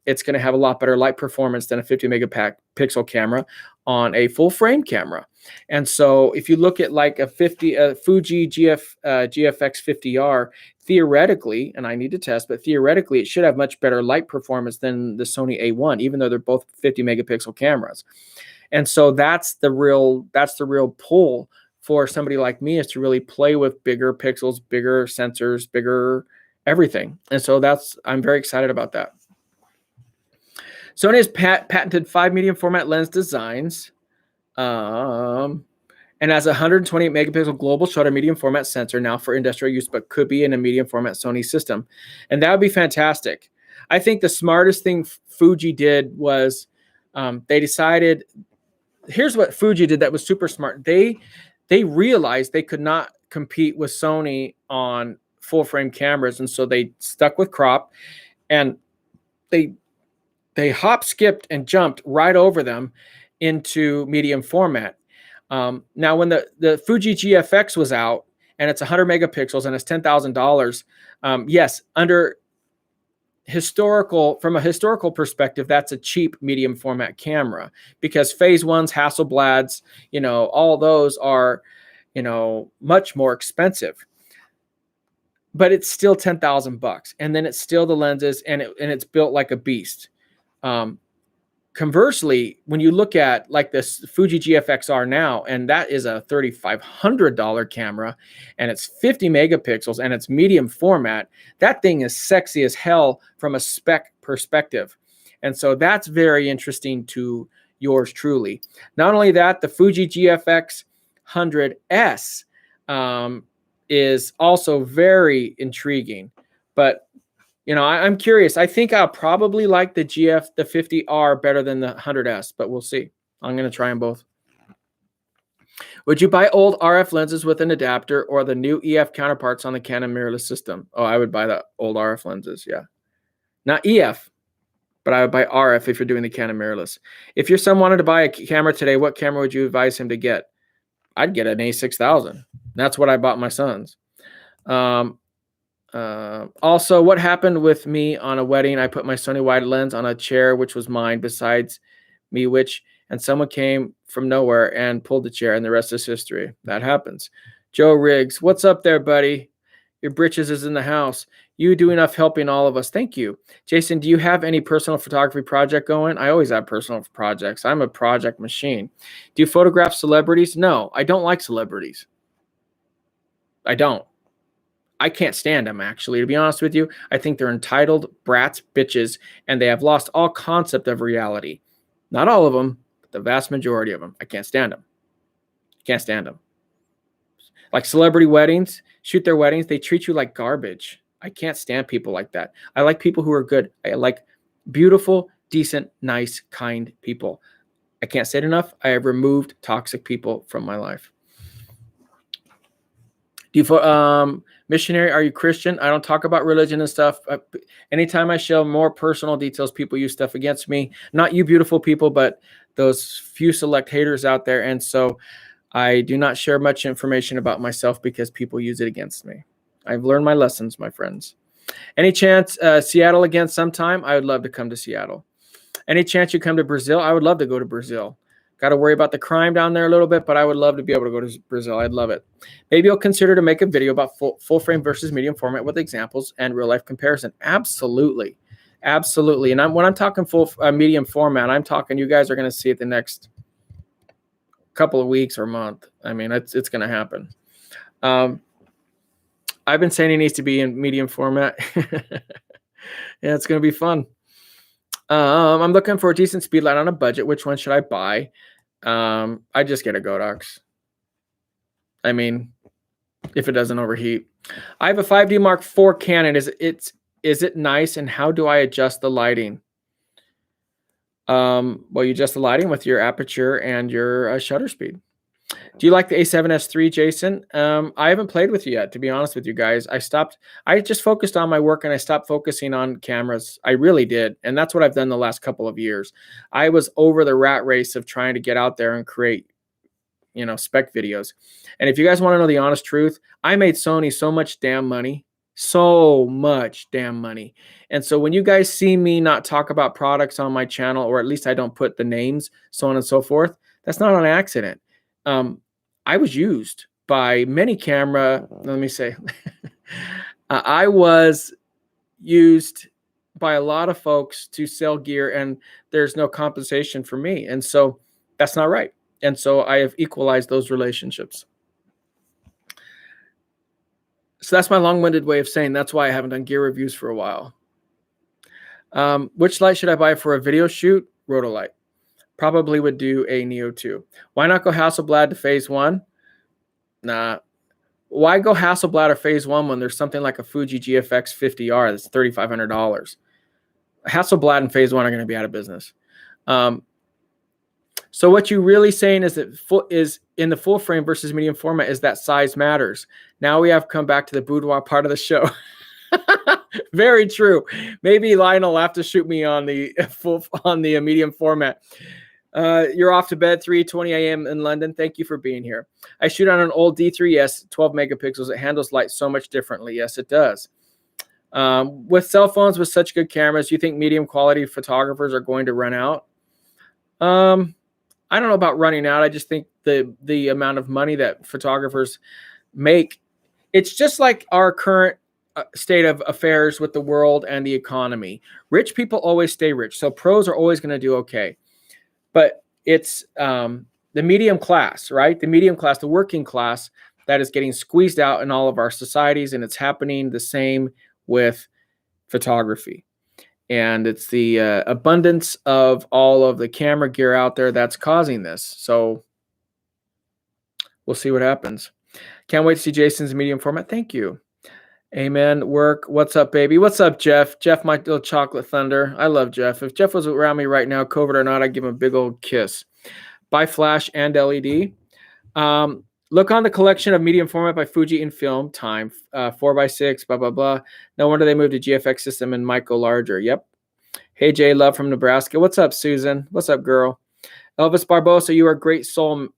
[SPEAKER 1] it's going to have a lot better light performance than a 50 megapixel camera on a full frame camera. And so if you look at like a Fuji GFX 50R, theoretically, and I need to test, but theoretically it should have much better light performance than the Sony A1, even though they're both 50 megapixel cameras. And so that's the real pull for somebody like me, is to really play with bigger pixels, bigger sensors, bigger everything. And so I'm very excited about that. Sony has patented 5 medium format lens designs. And has a 128 megapixel global shutter medium format sensor now for industrial use, but could be in a medium format Sony system. And that would be fantastic. I think the smartest thing Fuji did was they decided, here's what Fuji did that was super smart. They realized they could not compete with Sony on full frame cameras. And so they stuck with crop, and they hop, skipped, and jumped right over them into medium format. Now, when the Fuji GFX was out, and it's 100 megapixels and it's $10,000, yes, from a historical perspective, that's a cheap medium format camera, because phase ones, Hasselblads, all those are, much more expensive. But it's still $10,000, and then it's still the lenses, and it's built like a beast. Conversely, when you look at like this Fuji GFX-R now, and that is a $3,500 camera, and it's 50 megapixels, and it's medium format, that thing is sexy as hell from a spec perspective. And so that's very interesting to yours truly. Not only that, the Fuji GFX 100S is also very intriguing. But I'm curious. I think I'll probably like the 50R better than the 100S, but we'll see. I'm going to try them both. Would you buy old RF lenses with an adapter or the new EF counterparts on the Canon mirrorless system? Oh, I would buy the old RF lenses, yeah. Not EF, but I would buy RF if you're doing the Canon mirrorless. If your son wanted to buy a camera today, what camera would you advise him to get? I'd get an A6000. That's what I bought my sons. Also, what happened with me on a wedding? I put my Sony wide lens on a chair, which was mine, besides me, and someone came from nowhere and pulled the chair, and the rest is history. That happens. Joe Riggs, what's up there, buddy? Your britches is in the house. You do enough helping all of us. Thank you. Jason, do you have any personal photography project going? I always have personal projects. I'm a project machine. Do you photograph celebrities? No, I don't like celebrities. I don't. I can't stand them, actually, to be honest with you. I think they're entitled brats, bitches, and they have lost all concept of reality. Not all of them, but the vast majority of them. I can't stand them. Can't stand them. Like celebrity weddings, shoot their weddings, they treat you like garbage. I can't stand people like that. I like people who are good. I like beautiful, decent, nice, kind people. I can't say it enough. I have removed toxic people from my life. Do you missionary, are you Christian? I don't talk about religion and stuff. Anytime I share more personal details, people use stuff against me. Not you beautiful people, but those few select haters out there. And so I do not share much information about myself because people use it against me. I've learned my lessons, my friends. Any chance Seattle again sometime? I would love to come to Seattle. Any chance you come to Brazil? I would love to go to Brazil. Got to worry about the crime down there a little bit, but I would love to be able to go to Brazil. I'd love it. Maybe you'll consider to make a video about full frame versus medium format with examples and real life comparison. Absolutely. Absolutely. And when I'm talking full medium format, I'm talking you guys are going to see it the next couple of weeks or month. I mean, it's going to happen. I've been saying it needs to be in medium format. Yeah, it's going to be fun. I'm looking for a decent speed light on a budget. Which one should I buy? I just get a Godox. I mean, if it doesn't overheat. I have a 5D Mark IV Canon. Is it nice? And how do I adjust the lighting? Well, you adjust the lighting with your aperture and your shutter speed. Do you like the A7S III, Jason? I haven't played with you yet, to be honest with you guys. I just focused on my work and I stopped focusing on cameras. I really did. And that's what I've done the last couple of years. I was over the rat race of trying to get out there and create, spec videos. And if you guys want to know the honest truth, I made Sony so much damn money. And so when you guys see me not talk about products on my channel, or at least I don't put the names, so on and so forth, that's not on accident. I was used by many I was used by a lot of folks to sell gear, and there's no compensation for me. And so that's not right. And so I have equalized those relationships. So that's my long-winded way of saying that's why I haven't done gear reviews for a while. Which light should I buy for a video shoot? Rotolight. Probably would do a Neo 2. Why not go Hasselblad to phase 1? Nah. Why go Hasselblad or phase 1 when there's something like a Fuji GFX 50R that's $3,500? Hasselblad and phase 1 are going to be out of business. So what you're really saying is that is in the full frame versus medium format is that size matters. Now we have come back to the boudoir part of the show. Very true. Maybe Lionel will have to shoot me on the medium format. You're off to bed 3:20 a.m. in London. Thank you for being here. I shoot on an old D3S, 12 megapixels. It handles light so much differently. Yes, it does. With cell phones with such good cameras, you think medium quality photographers are going to run out? I don't know about running out. I just think the amount of money that photographers make, it's just like our current state of affairs with the world and the economy. Rich people always stay rich. So pros are always going to do okay. But it's the medium class, right? The medium class, the working class that is getting squeezed out in all of our societies. And it's happening the same with photography. And it's the abundance of all of the camera gear out there that's causing this. So we'll see what happens. Can't wait to see Jason's medium format. Thank you. Amen. Work. What's up, baby? What's up, Jeff? Jeff, my little chocolate thunder. I love Jeff. If Jeff was around me right now, COVID or not, I'd give him a big old kiss. Buy flash and LED. Look on the collection of medium format by Fuji in film time. 4x6, blah, blah, blah. No wonder they moved to GFX system and might go larger. Yep. Hey, Jay, love from Nebraska. What's up, Susan? What's up, girl? Elvis Barbosa, you are a great soul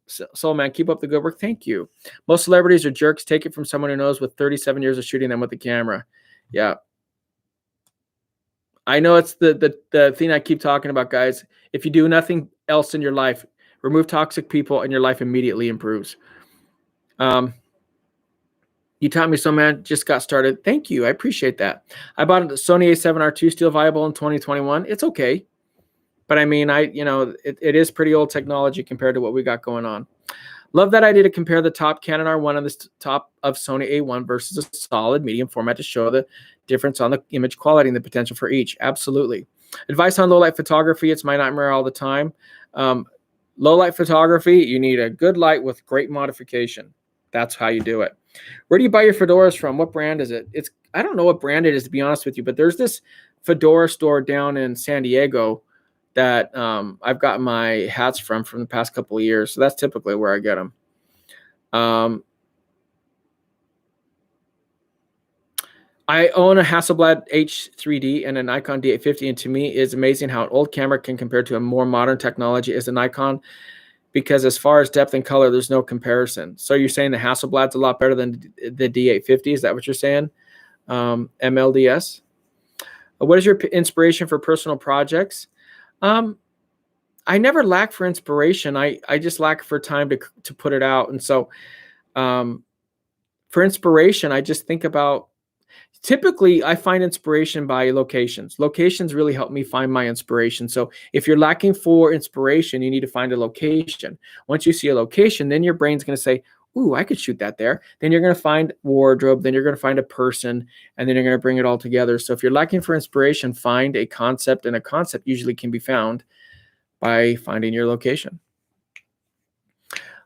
[SPEAKER 1] man. Keep up the good work. Thank you. Most celebrities are jerks. Take it from someone who knows with 37 years of shooting them with the camera. Yeah. I know it's the thing I keep talking about, guys. If you do nothing else in your life, remove toxic people and your life immediately improves. You taught me so, man. Just got started. Thank you. I appreciate that. I bought a Sony A7R II, still viable in 2021. It's okay. But I mean, it is pretty old technology compared to what we got going on. Love that idea to compare the top Canon R1 and the top of Sony A1 versus a solid medium format to show the difference on the image quality and the potential for each. Absolutely. Advice on low light photography. It's my nightmare all the time. Low light photography, you need a good light with great modification. That's how you do it. Where do you buy your fedoras from? What brand is it? I don't know what brand it is, to be honest with you, but there's this fedora store down in San Diego that I've gotten my hats from the past couple of years. So that's typically where I get them. I own a Hasselblad H3D and a Nikon D850, and to me, it's amazing how an old camera can compare to a more modern technology as a Nikon, because as far as depth and color, there's no comparison. So you're saying the Hasselblad's a lot better than the D850? Is that what you're saying? MLDS. What is your inspiration for personal projects? I never lack for inspiration. I just lack for time to put it out. And so for inspiration, I just think about, typically I find inspiration by locations. Locations really help me find my inspiration. So if you're lacking for inspiration, you need to find a location. Once you see a location, then your brain's going to say, ooh, I could shoot that there. Then you're going to find wardrobe. Then you're going to find a person, and then you're going to bring it all together. So if you're lacking for inspiration, find a concept, and a concept usually can be found by finding your location.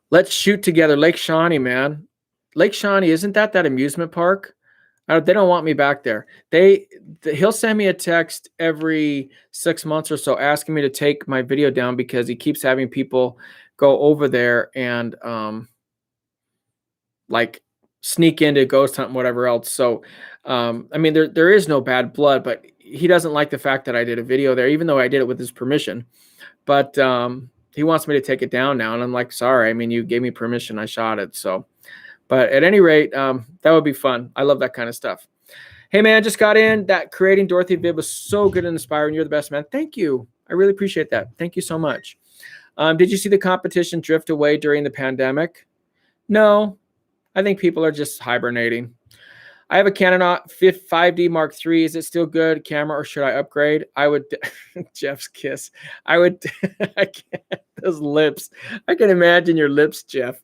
[SPEAKER 1] Let's shoot together. Lake Shawnee, man. Lake Shawnee, isn't that amusement park? They don't want me back there. He'll send me a text every 6 months or so asking me to take my video down because he keeps having people go over there and like sneak into ghost hunt and whatever else. So, I mean, there is no bad blood, but he doesn't like the fact that I did a video there, even though I did it with his permission. But he wants me to take it down now. And I'm like, sorry, I mean, you gave me permission. I shot it. So, but at any rate, that would be fun. I love that kind of stuff. Hey, man, just got in. That creating Dorothy vid was so good and inspiring. You're the best, man. Thank you. I really appreciate that. Thank you so much. Did you see the competition drift away during the pandemic? No, I think people are just hibernating. I have a Canon 5D Mark III. Is it still good camera, or should I upgrade? I would, Jeff's kiss. I would, I can't, those lips. I can imagine your lips, Jeff.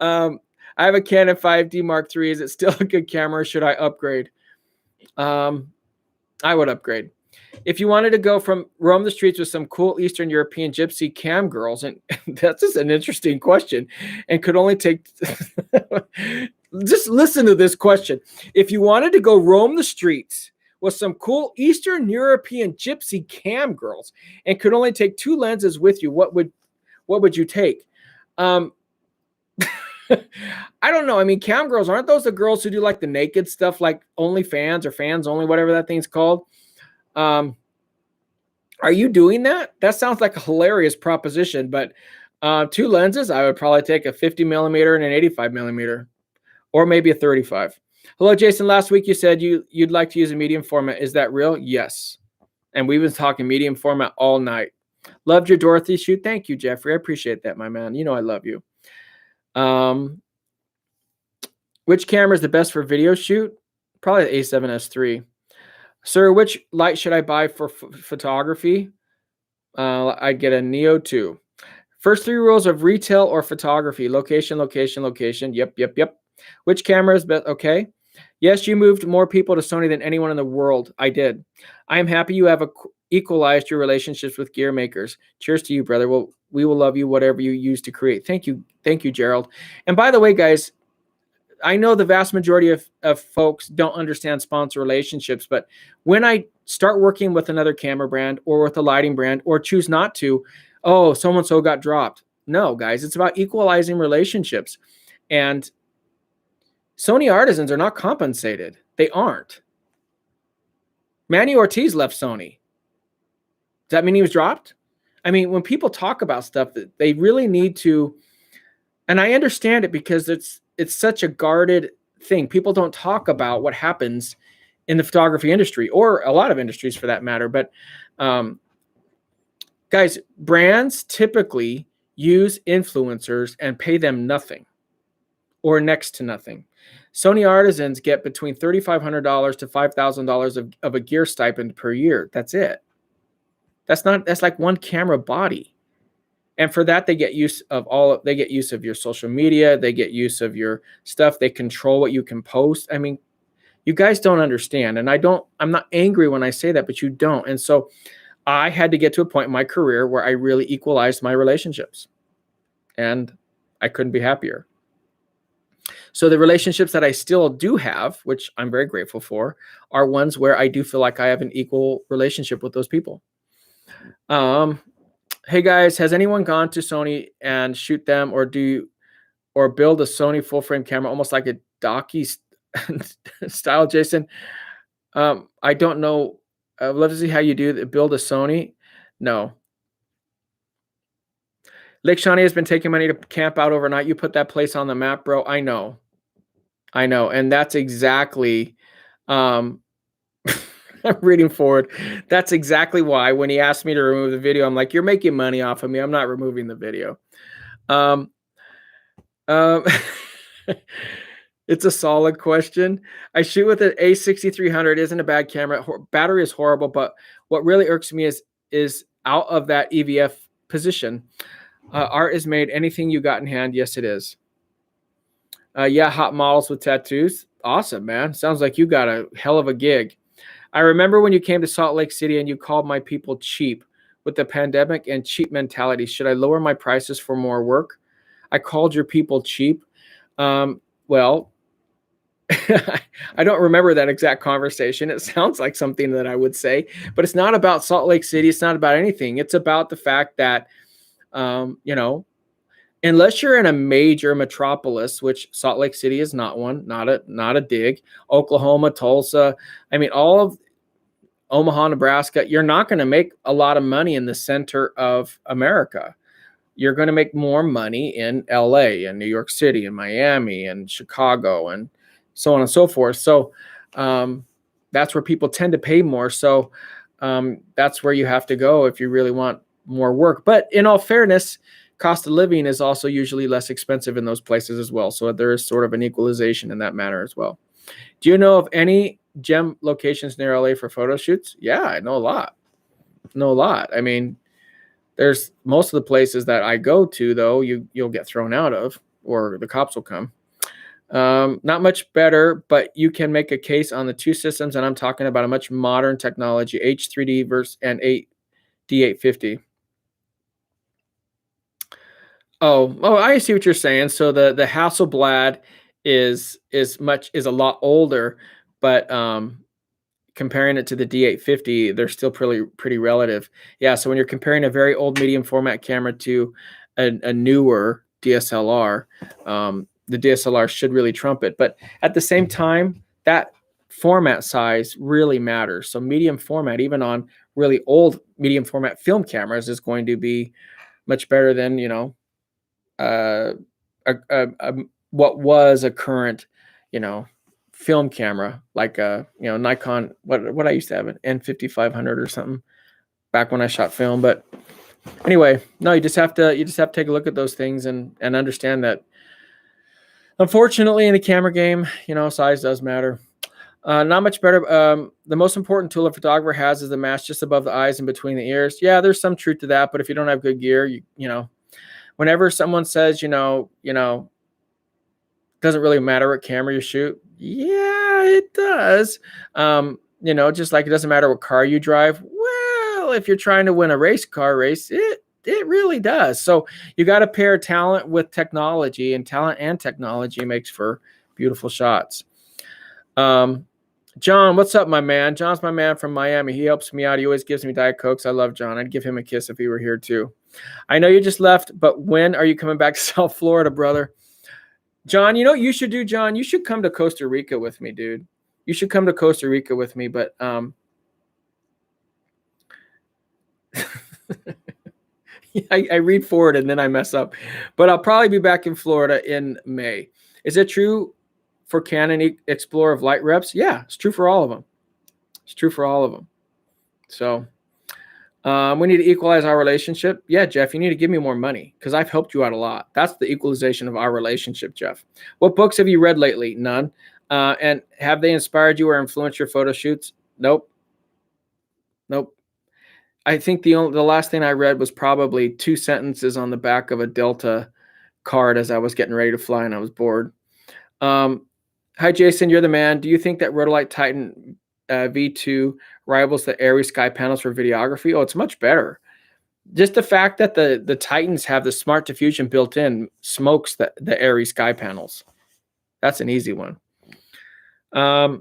[SPEAKER 1] I have a Canon 5D Mark III. Is it still a good camera, or should I upgrade? I would upgrade. If you wanted to go from roam the streets with some cool Eastern European gypsy cam girls, and that's just an interesting question, and could only take just listen to this question. If you wanted to go roam the streets with some cool Eastern European gypsy cam girls and could only take 2 lenses with you, what would you take? I don't know. I mean, cam girls, aren't those the girls who do like the naked stuff, like OnlyFans or Fans Only, whatever that thing's called? Are you doing that? That sounds like a hilarious proposition, but 2 lenses, I would probably take a 50 millimeter and an 85 millimeter, or maybe a 35. Hello, Jason. Last week you said you'd like to use a medium format. Is that real? Yes. And we've been talking medium format all night. Loved your Dorothy shoot. Thank you, Jeffrey. I appreciate that, my man. You know I love you. Which camera is the best for video shoot? Probably the A7S III. Sir, which light should I buy for photography? I'd get a Neo 2. First 3 rules of retail or photography. Location, location, location. Yep. Which camera is best? Okay. Yes, you moved more people to Sony than anyone in the world. I did. I am happy you have equalized your relationships with gear makers. Cheers to you, brother. Well, we will love you, whatever you use to create. Thank you, Gerald. And by the way, guys, I know the vast majority of folks don't understand sponsor relationships, but when I start working with another camera brand or with a lighting brand or choose not to, oh, so-and-so got dropped. No, guys, it's about equalizing relationships. And Sony artisans are not compensated. They aren't. Manny Ortiz left Sony. Does that mean he was dropped? I mean, when people talk about stuff, they really need to, and I understand it because it's such a guarded thing. People don't talk about what happens in the photography industry or a lot of industries for that matter. But guys, brands typically use influencers and pay them nothing or next to nothing. Sony artisans get between $3,500 to $5,000 of a gear stipend per year. That's it. That's like one camera body. And for that, they get use of your social media. They get use of your stuff. They control what you can post. I mean, you guys don't understand. And I'm not angry when I say that, but you don't. And so I had to get to a point in my career where I really equalized my relationships. And I couldn't be happier. So the relationships that I still do have, which I'm very grateful for, are ones where I do feel like I have an equal relationship with those people. Hey guys, has anyone gone to Sony and shoot them or build a Sony full frame camera almost like a Docky style, Jason? I don't know. I'd love to see how you build a Sony. No. Lake Shawnee has been taking money to camp out overnight. You put that place on the map, bro. I know. And that's exactly, I'm reading forward. That's exactly why when he asked me to remove the video, I'm like, you're making money off of me. I'm not removing the video. It's a solid question. I shoot with an A6300. It isn't a bad camera. Battery is horrible, but what really irks me is out of that EVF position. Art is made. Anything you got in hand? Yes, it is. Yeah, hot models with tattoos. Awesome, man. Sounds like you got a hell of a gig. I remember when you came to Salt Lake City and you called my people cheap with the pandemic and cheap mentality. Should I lower my prices for more work? I called your people cheap. Well, I don't remember that exact conversation. It sounds like something that I would say, but it's not about Salt Lake City. It's not about anything. It's about the fact that, unless you're in a major metropolis, which Salt Lake City is not one, not a dig, Oklahoma, Tulsa, I mean, all of Omaha, Nebraska, you're not going to make a lot of money in the center of America. You're going to make more money in LA and New York City and Miami and Chicago and so on and so forth. So that's where people tend to pay more. So that's where you have to go if you really want more work. But in all fairness, cost of living is also usually less expensive in those places as well. So there is sort of an equalization in that manner as well. Do you know of any gem locations near LA for photo shoots? Yeah, I know a lot. I mean, there's most of the places that I go to, though, you'll get thrown out of or the cops will come. Not much better, but you can make a case on the two systems, and I'm talking about a much modern technology, H3D versus and 8D850. Oh, I see what you're saying. So the Hasselblad is a lot older, but comparing it to the D850, they're still pretty relative. Yeah, so when you're comparing a very old medium format camera to a newer DSLR, the DSLR should really trump it. But at the same time, that format size really matters. So medium format, even on really old medium format film cameras, is going to be much better than uh, what was a current, film camera, like a Nikon. What I used to have, an N5500 or something back when I shot film. But anyway, no, you just have to take a look at those things and understand that, unfortunately, in the camera game, size does matter. Not much better. The most important tool a photographer has is the mask just above the eyes and between the ears. Yeah, there's some truth to that, but if you don't have good gear, whenever someone says, doesn't really matter what camera you shoot. Yeah, it does. Just like it doesn't matter what car you drive. Well, if you're trying to win a car race, it really does. So you got to pair talent with technology, and talent and technology makes for beautiful shots. John, what's up, my man? John's my man from Miami. He helps me out. He always gives me Diet Cokes. I love John. I'd give him a kiss if he were here too. I know you just left, but when are you coming back to South Florida, brother? John, you know what you should do, John? You should come to Costa Rica with me, dude. You should come to Costa Rica with me, but I read forward and then I mess up. But I'll probably be back in Florida in May. Is it true for Canon Explorer of light reps? Yeah, it's true for all of them. It's true for all of them. So we need to equalize our relationship. Yeah, Jeff, you need to give me more money because I've helped you out a lot. That's the equalization of our relationship, Jeff. What books have you read lately? None. And have they inspired you or influenced your photo shoots? Nope. I think the last thing I read was probably 2 sentences on the back of a Delta card as I was getting ready to fly and I was bored. Hi, Jason. You're the man. Do you think that Rotolite Titan V2 rivals the Airy Sky panels for videography? Oh, it's much better. Just the fact that the Titans have the smart diffusion built in smokes the Airy Sky panels. That's an easy one. I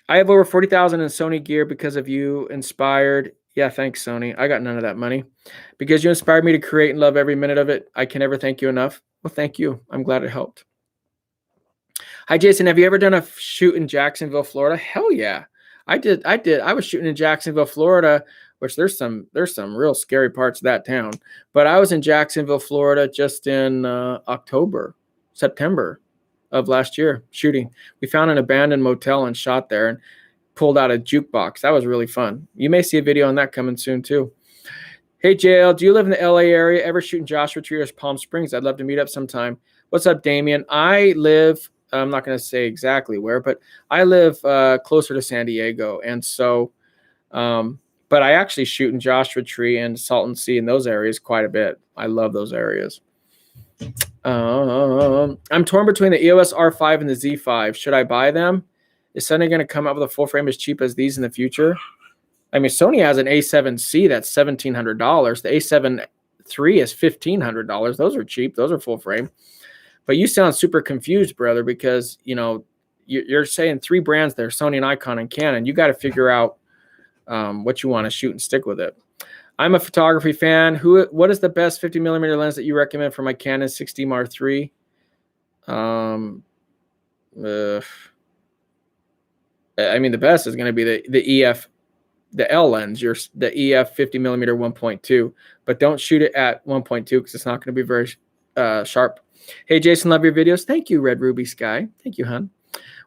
[SPEAKER 1] have over 40,000 in Sony gear because of you. Inspired. Yeah, thanks, Sony. I got none of that money. Because you inspired me to create and love every minute of it. I can never thank you enough. Well, thank you. I'm glad it helped. Hi, Jason. Have you ever done a shoot in Jacksonville, Florida? Hell yeah. I did. I was shooting in Jacksonville, Florida, which there's some real scary parts of that town. But I was in Jacksonville, Florida just in September of last year shooting. We found an abandoned motel and shot there and pulled out a jukebox. That was really fun. You may see a video on that coming soon too. Hey, JL, do you live in the LA area? Ever shoot in Joshua Tree or Palm Springs? I'd love to meet up sometime. What's up, Damien? I live, I'm not going to say exactly where, but I live closer to San Diego. And so, but I actually shoot in Joshua Tree and Salton Sea in those areas quite a bit. I love those areas. I'm torn between the EOS R5 and the Z5. Should I buy them? Is Sony going to come up with a full frame as cheap as these in the future? I mean, Sony has an A7C that's $1,700. The A7 III is $1,500. Those are cheap. Those are full frame. But you sound super confused, brother, because you're saying 3 brands there: Sony, Nikon, and Canon. You got to figure out what you want to shoot and stick with it. I'm a photography fan. What is the best 50mm lens that you recommend for my Canon 6D Mark III? I mean, the best is going to be the L lens, the EF 50mm 1.2, but don't shoot it at 1.2 because it's not going to be very sharp. Hey, Jason, love your videos. Thank you, Red Ruby Sky. Thank you, hon.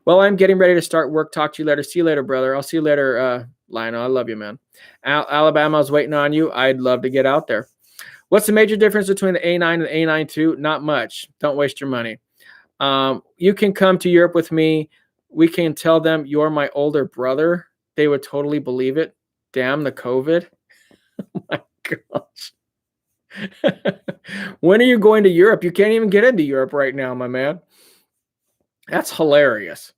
[SPEAKER 1] Well, I'm getting ready to start work. Talk to you later. See you later, brother. I'll see you later, Lionel. I love you, man. Alabama's waiting on you. I'd love to get out there. What's the major difference between the A9 and the A9 II? Not much. Don't waste your money. You can come to Europe with me. We can tell them you're my older brother. They would totally believe it. Damn the COVID. Oh my gosh. When are you going to Europe? You can't even get into Europe right now, my man. That's hilarious.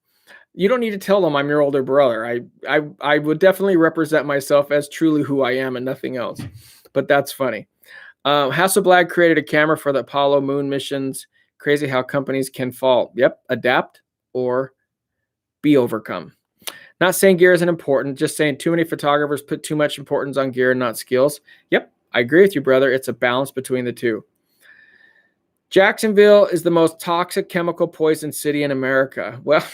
[SPEAKER 1] You don't need to tell them I'm your older brother. I would definitely represent myself as truly who I am and nothing else. But that's funny. Hasselblad created a camera for the Apollo moon missions. Crazy how companies can fall. Yep, adapt or be overcome. Not saying gear isn't important, just saying too many photographers put too much importance on gear and not skills. Yep, I agree with you, brother. It's a balance between the two. Jacksonville is the most toxic chemical poison city in America. Well,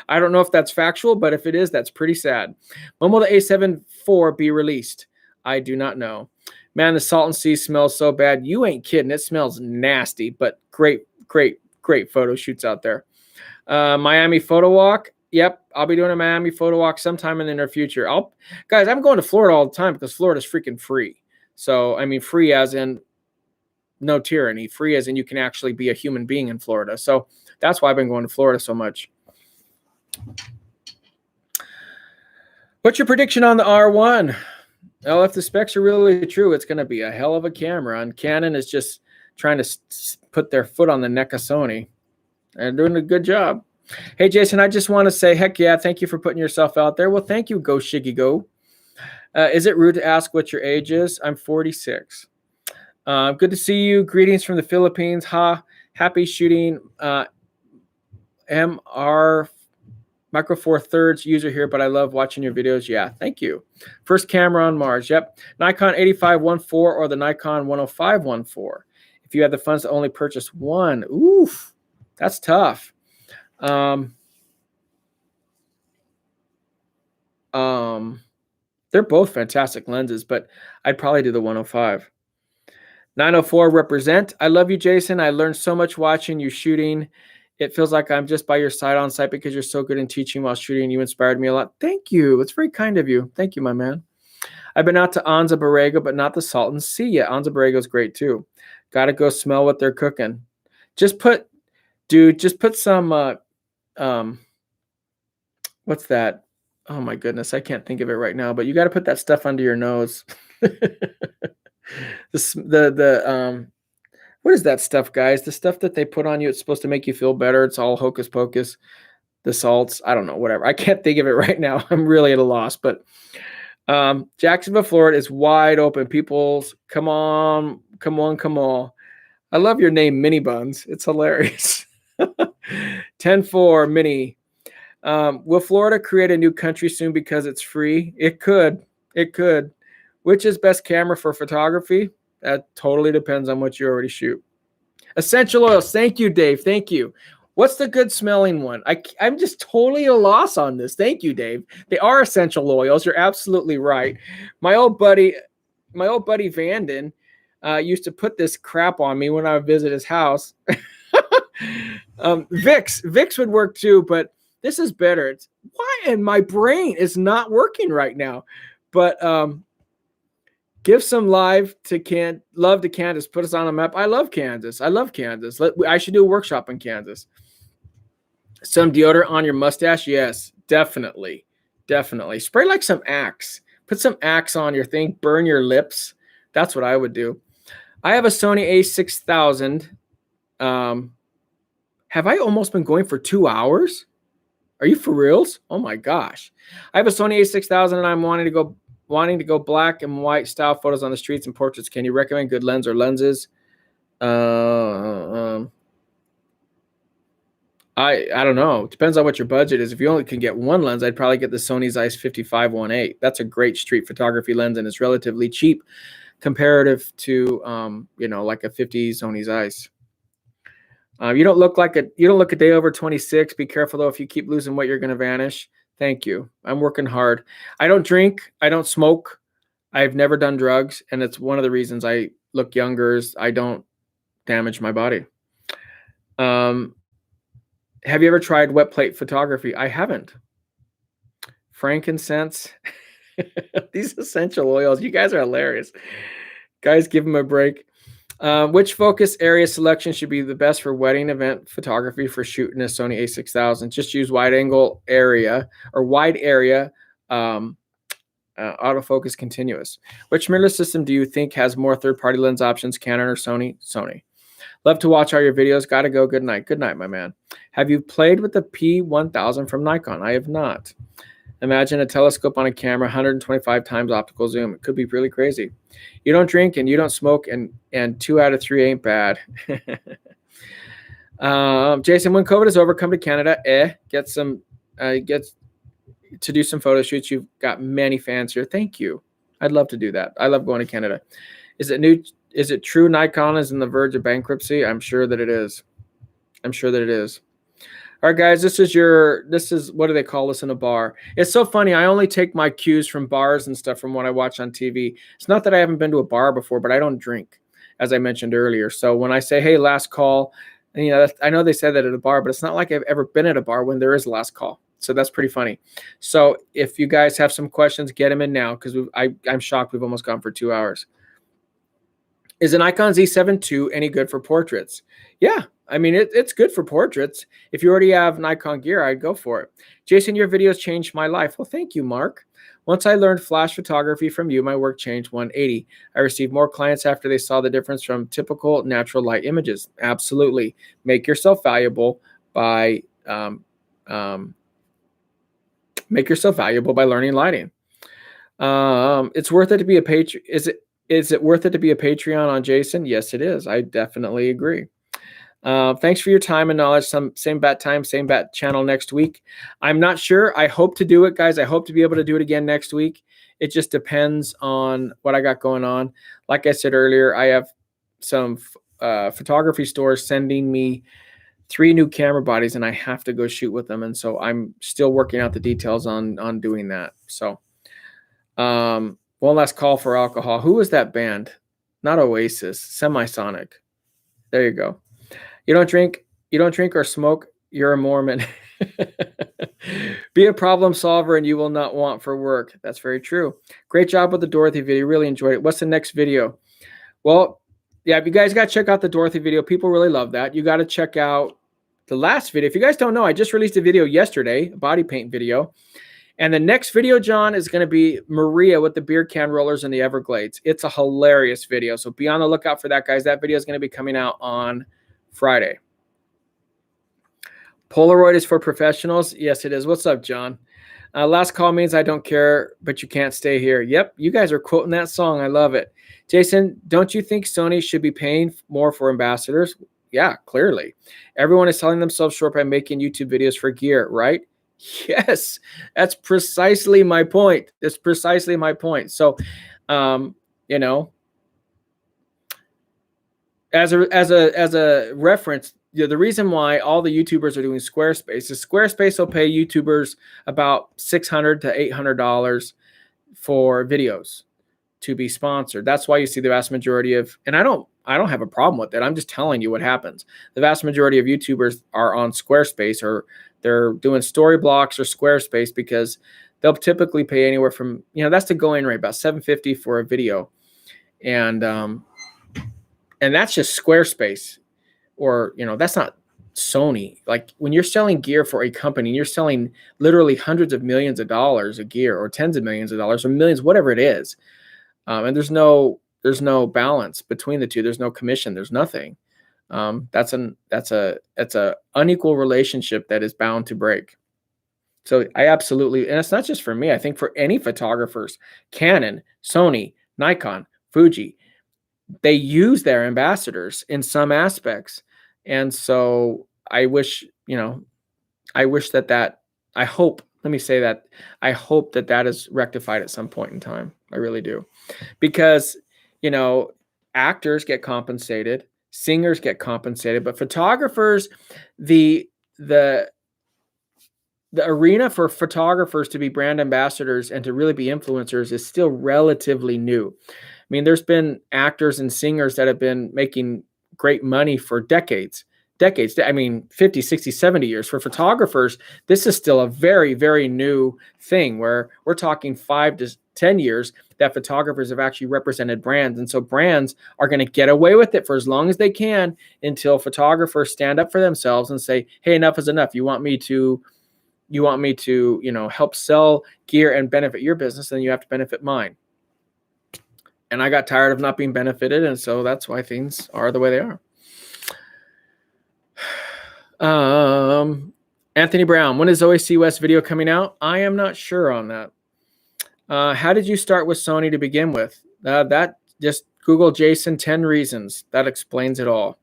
[SPEAKER 1] I don't know if that's factual, but if it is, that's pretty sad. When will the A7 IV be released? I do not know. Man, the Salton Sea smells so bad. You ain't kidding. It smells nasty, but great, great, great photo shoots out there. Miami photo walk. Yep, I'll be doing a Miami photo walk sometime in the near future. Guys, I'm going to Florida all the time because Florida's freaking free. So, I mean, free as in no tyranny. Free as in you can actually be a human being in Florida. So that's why I've been going to Florida so much. What's your prediction on the R1? Well, if the specs are really true, it's going to be a hell of a camera. And Canon is just trying to put their foot on the neck of Sony. They're doing a good job. Hey, Jason, I just want to say, heck yeah, thank you for putting yourself out there. Well, thank you, Go Shiggy Go. Is it rude to ask what your age is? I'm 46. Good to see you. Greetings from the Philippines. Happy shooting. MR Micro Four Thirds user here, but I love watching your videos. Yeah, thank you. First camera on Mars. Yep. Nikon 8514 or the Nikon 10514. If you had the funds to only purchase one. Oof, that's tough. They're both fantastic lenses, but I'd probably do the 105. 904 represent. I love you, Jason. I learned so much watching you shooting. It feels like I'm just by your side on site because you're so good in teaching while shooting. You inspired me a lot. Thank you. It's very kind of you. Thank you, my man. I've been out to Anza Borrego, but not the Salton Sea yet. Anza Borrego is great too. Got to go smell what they're cooking. Just put some, what's that? Oh my goodness. I can't think of it right now, but you got to put that stuff under your nose. What is that stuff, guys? The stuff that they put on you, it's supposed to make you feel better. It's all hocus pocus. The salts, I don't know, whatever. I can't think of it right now. I'm really at a loss, but Jacksonville, Florida is wide open. People's, come on. I love your name, Mini Buns. It's hilarious. 10-4 Mini. Will Florida create a new country soon because it's free? It could. Which is best camera for photography? That totally depends on what you already shoot. Essential oils. Thank you, Dave. Thank you. What's the good smelling one? I'm just totally at a loss on this. Thank you, Dave. They are essential oils. You're absolutely right. My old buddy Vanden used to put this crap on me when I would visit his house. Vicks would work too, but this is better. It's why in my brain is not working right now. But give some love to Kansas. Put us on a map. I love Kansas. I should do a workshop in Kansas. Some deodorant on your mustache? Yes, definitely. Spray like some Axe. Put some Axe on your thing. Burn your lips. That's what I would do. I have a Sony a6000. Have I almost been going for 2 hours? Are you for reals? Oh my gosh. I have a Sony a6000 and I'm wanting to go black and white style photos on the streets and portraits. Can you recommend good lens or lenses? I don't know. It depends on what your budget is. If you only can get one lens, I'd probably get the Sony Zeiss 55-1.8. That's a great street photography lens and it's relatively cheap comparative to like a 50 Sony Zeiss. You don't look a day over 26. Be careful though. If you keep losing weight, you're going to vanish. Thank you. I'm working hard. I don't drink. I don't smoke. I've never done drugs. And it's one of the reasons I look younger is I don't damage my body. Have you ever tried wet plate photography? I haven't. Frankincense. These essential oils. You guys are hilarious. Guys, give them a break. Which focus area selection should be the best for wedding event photography for shooting a Sony a6000? Just use wide angle area or wide area autofocus continuous. Which mirrorless system do you think has more third-party lens options, Canon or Sony? Sony. Love to watch all your videos. Gotta go. Good night. Good night, my man. Have you played with the P1000 from Nikon? I have not. Imagine a telescope on a camera, 125 times optical zoom. It could be really crazy. You don't drink and you don't smoke, and 2 out of 3 ain't bad. Jason, when COVID is over, come to Canada. Get to do some photo shoots. You've got many fans here. Thank you. I'd love to do that. I love going to Canada. Is it true Nikon is on the verge of bankruptcy? I'm sure that it is. All right, guys, this is what do they call this in a bar? It's so funny. I only take my cues from bars and stuff from what I watch on TV. It's not that I haven't been to a bar before, but I don't drink, as I mentioned earlier. So when I say, hey, last call, I know they said that at a bar, but it's not like I've ever been at a bar when there is last call. So that's pretty funny. So if you guys have some questions, get them in now, because I'm shocked we've almost gone for 2 hours. Is an Nikon Z7 II any good for portraits? Yeah, I mean, it's good for portraits. If you already have Nikon gear, I'd go for it. Jason, your videos changed my life. Well, thank you, Mark. Once I learned flash photography from you, my work changed 180. I received more clients after they saw the difference from typical natural light images. Absolutely. Make yourself valuable by learning lighting. It's worth it to be a patron. Is it worth it to be a Patreon on Jason? Yes, it is. I definitely agree. Thanks for your time and knowledge. Same bat time, same bat channel next week. I'm not sure. I hope to do it, guys. I hope to be able to do it again next week. It just depends on what I got going on. Like I said earlier, I have some photography stores sending me 3 new camera bodies, and I have to go shoot with them. And so I'm still working out the details on doing that. So, one last call for alcohol. Who was that band? Not Oasis, Semisonic. There you go. You don't drink or smoke, you're a Mormon. Be a problem solver and you will not want for work. That's very true. Great job with the Dorothy video. Really enjoyed it. What's the next video? Well, yeah, you guys got to check out the Dorothy video. People really love that. You got to check out the last video. If you guys don't know, I just released a video yesterday, a body paint video. And the next video, John, is going to be Maria with the beer can rollers in the Everglades. It's a hilarious video. So be on the lookout for that, guys. That video is going to be coming out on Friday. Polaroid is for professionals. Yes, it is. What's up, John? Last call means I don't care, but you can't stay here. Yep, you guys are quoting that song. I love it. Jason, don't you think Sony should be paying more for ambassadors? Yeah, clearly. Everyone is selling themselves short by making YouTube videos for gear, right? Yes, that's precisely my point. That's precisely my point. So, you know, as a reference, the reason why all the YouTubers are doing Squarespace is Squarespace will pay YouTubers about $600 to $800 for videos to be sponsored. That's why you see the vast majority of, and I don't have a problem with it. I'm just telling you what happens. The vast majority of YouTubers are on Squarespace, or they're doing Storyblocks or Squarespace, because they'll typically pay anywhere from, that's the going rate, about $750 for a video. And that's just Squarespace, or, that's not Sony. Like when you're selling gear for a company, you're selling literally hundreds of millions of dollars of gear, or tens of millions of dollars, or millions, whatever it is. And there's no balance between the two. There's no commission. There's nothing. That's a unequal relationship that is bound to break. So I absolutely, and it's not just for me. I think for any photographers, Canon, Sony, Nikon, Fuji, they use their ambassadors in some aspects. And so I wish, I hope that is rectified at some point in time. I really do. Because, actors get compensated, singers get compensated, but photographers, the arena for photographers to be brand ambassadors and to really be influencers is still relatively new. I mean, there's been actors and singers that have been making great money for decades. I mean, 50, 60, 70 years. For photographers, this is still a very, very new thing, where we're talking 5 to 10 years that photographers have actually represented brands. And so brands are going to get away with it for as long as they can, until photographers stand up for themselves and say, hey, enough is enough. You want me to, help sell gear and benefit your business, then you have to benefit mine. And I got tired of not being benefited. And so that's why things are the way they are. Anthony Brown, when is OAC West video coming out? I am not sure on that. How did you start with Sony to begin with? That just Google Jason 10 reasons. That explains it all.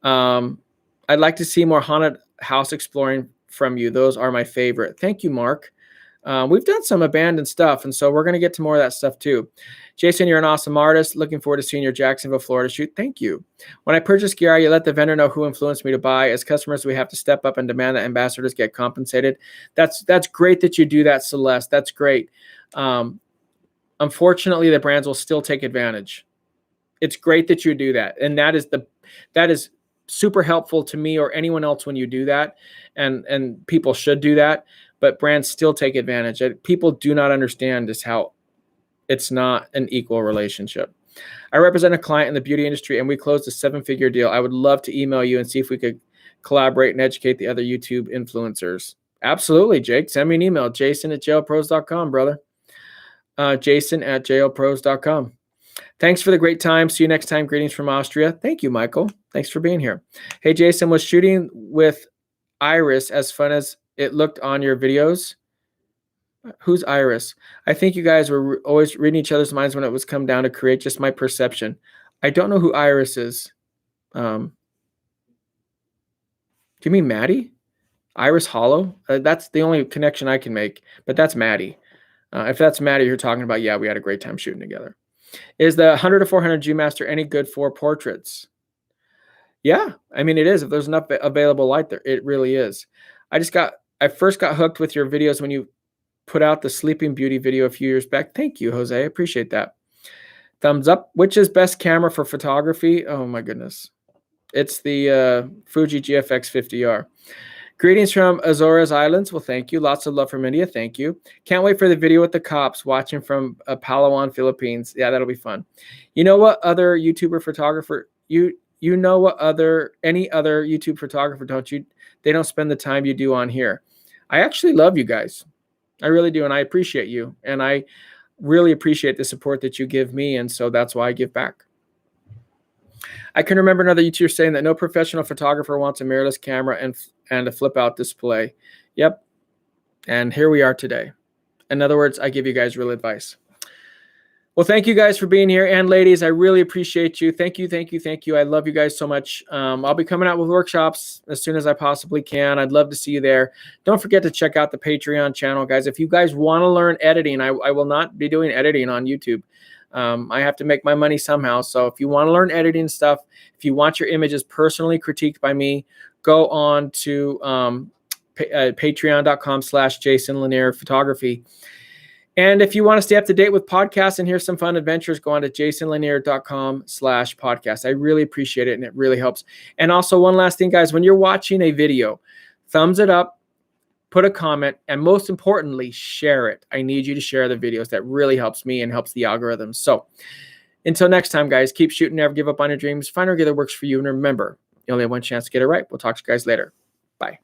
[SPEAKER 1] I'd like to see more haunted house exploring from you. Those are my favorite. Thank you, Mark. We've done some abandoned stuff, and so we're going to get to more of that stuff too. Jason, you're an awesome artist. Looking forward to seeing your Jacksonville, Florida shoot. Thank you. When I purchase gear, you let the vendor know who influenced me to buy. As customers, we have to step up and demand that ambassadors get compensated. That's great that you do that, Celeste. That's great. Unfortunately, the brands will still take advantage. It's great that you do that, and that is super helpful to me or anyone else when you do that, and people should do that. But brands still take advantage. People do not understand is how it's not an equal relationship. I represent a client in the beauty industry, and we closed a 7-figure deal. I would love to email you and see if we could collaborate and educate the other YouTube influencers. Absolutely, Jake. Send me an email, jason@jailpros.com, brother. Jason@jailpros.com. Thanks for the great time. See you next time. Greetings from Austria. Thank you, Michael. Thanks for being here. Hey, Jason, was shooting with Iris as fun as it looked on your videos? Who's Iris? I think you guys were always reading each other's minds when it was come down to create. Just my perception. I don't know who Iris is. Do you mean Maddie? Iris Hollow? That's the only connection I can make, but that's Maddie. If that's Maddie you're talking about, yeah, we had a great time shooting together. Is the 100 to 400 G Master any good for portraits? Yeah, I mean, it is. If there's enough available light there, it really is. I first got hooked with your videos when you put out the Sleeping Beauty video a few years back. Thank you, Jose. I appreciate that. Thumbs up. Which is best camera for photography? Oh, my goodness. It's the Fuji GFX 50R. Greetings from Azores Islands. Well, thank you. Lots of love from India. Thank you. Can't wait for the video with the cops watching from Palawan, Philippines. Yeah, that'll be fun. You know what other YouTuber photographer, you know what any other YouTube photographer, don't you? They don't spend the time you do on here. I actually love you guys. I really do, and I appreciate you. And I really appreciate the support that you give me, and so that's why I give back. I can remember another YouTuber saying that no professional photographer wants a mirrorless camera and a flip-out display. Yep. And here we are today. In other words, I give you guys real advice. Well, thank you guys for being here. And ladies, I really appreciate you. Thank you, thank you, thank you. I love you guys so much. I'll be coming out with workshops as soon as I possibly can. I'd love to see you there. Don't forget to check out the Patreon channel, guys. If you guys want to learn editing, I will not be doing editing on YouTube. I have to make my money somehow. So if you want to learn editing stuff, if you want your images personally critiqued by me, go on to patreon.com/Jason Lanier Photography. And if you want to stay up to date with podcasts and hear some fun adventures, go on to jasonlanier.com/podcast. I really appreciate it, and it really helps. And also, one last thing, guys, when you're watching a video, thumbs it up, put a comment, and most importantly, share it. I need you to share the videos. That really helps me and helps the algorithm. So until next time, guys, keep shooting, never give up on your dreams. Find a gig that works for you. And remember, you only have one chance to get it right. We'll talk to you guys later. Bye.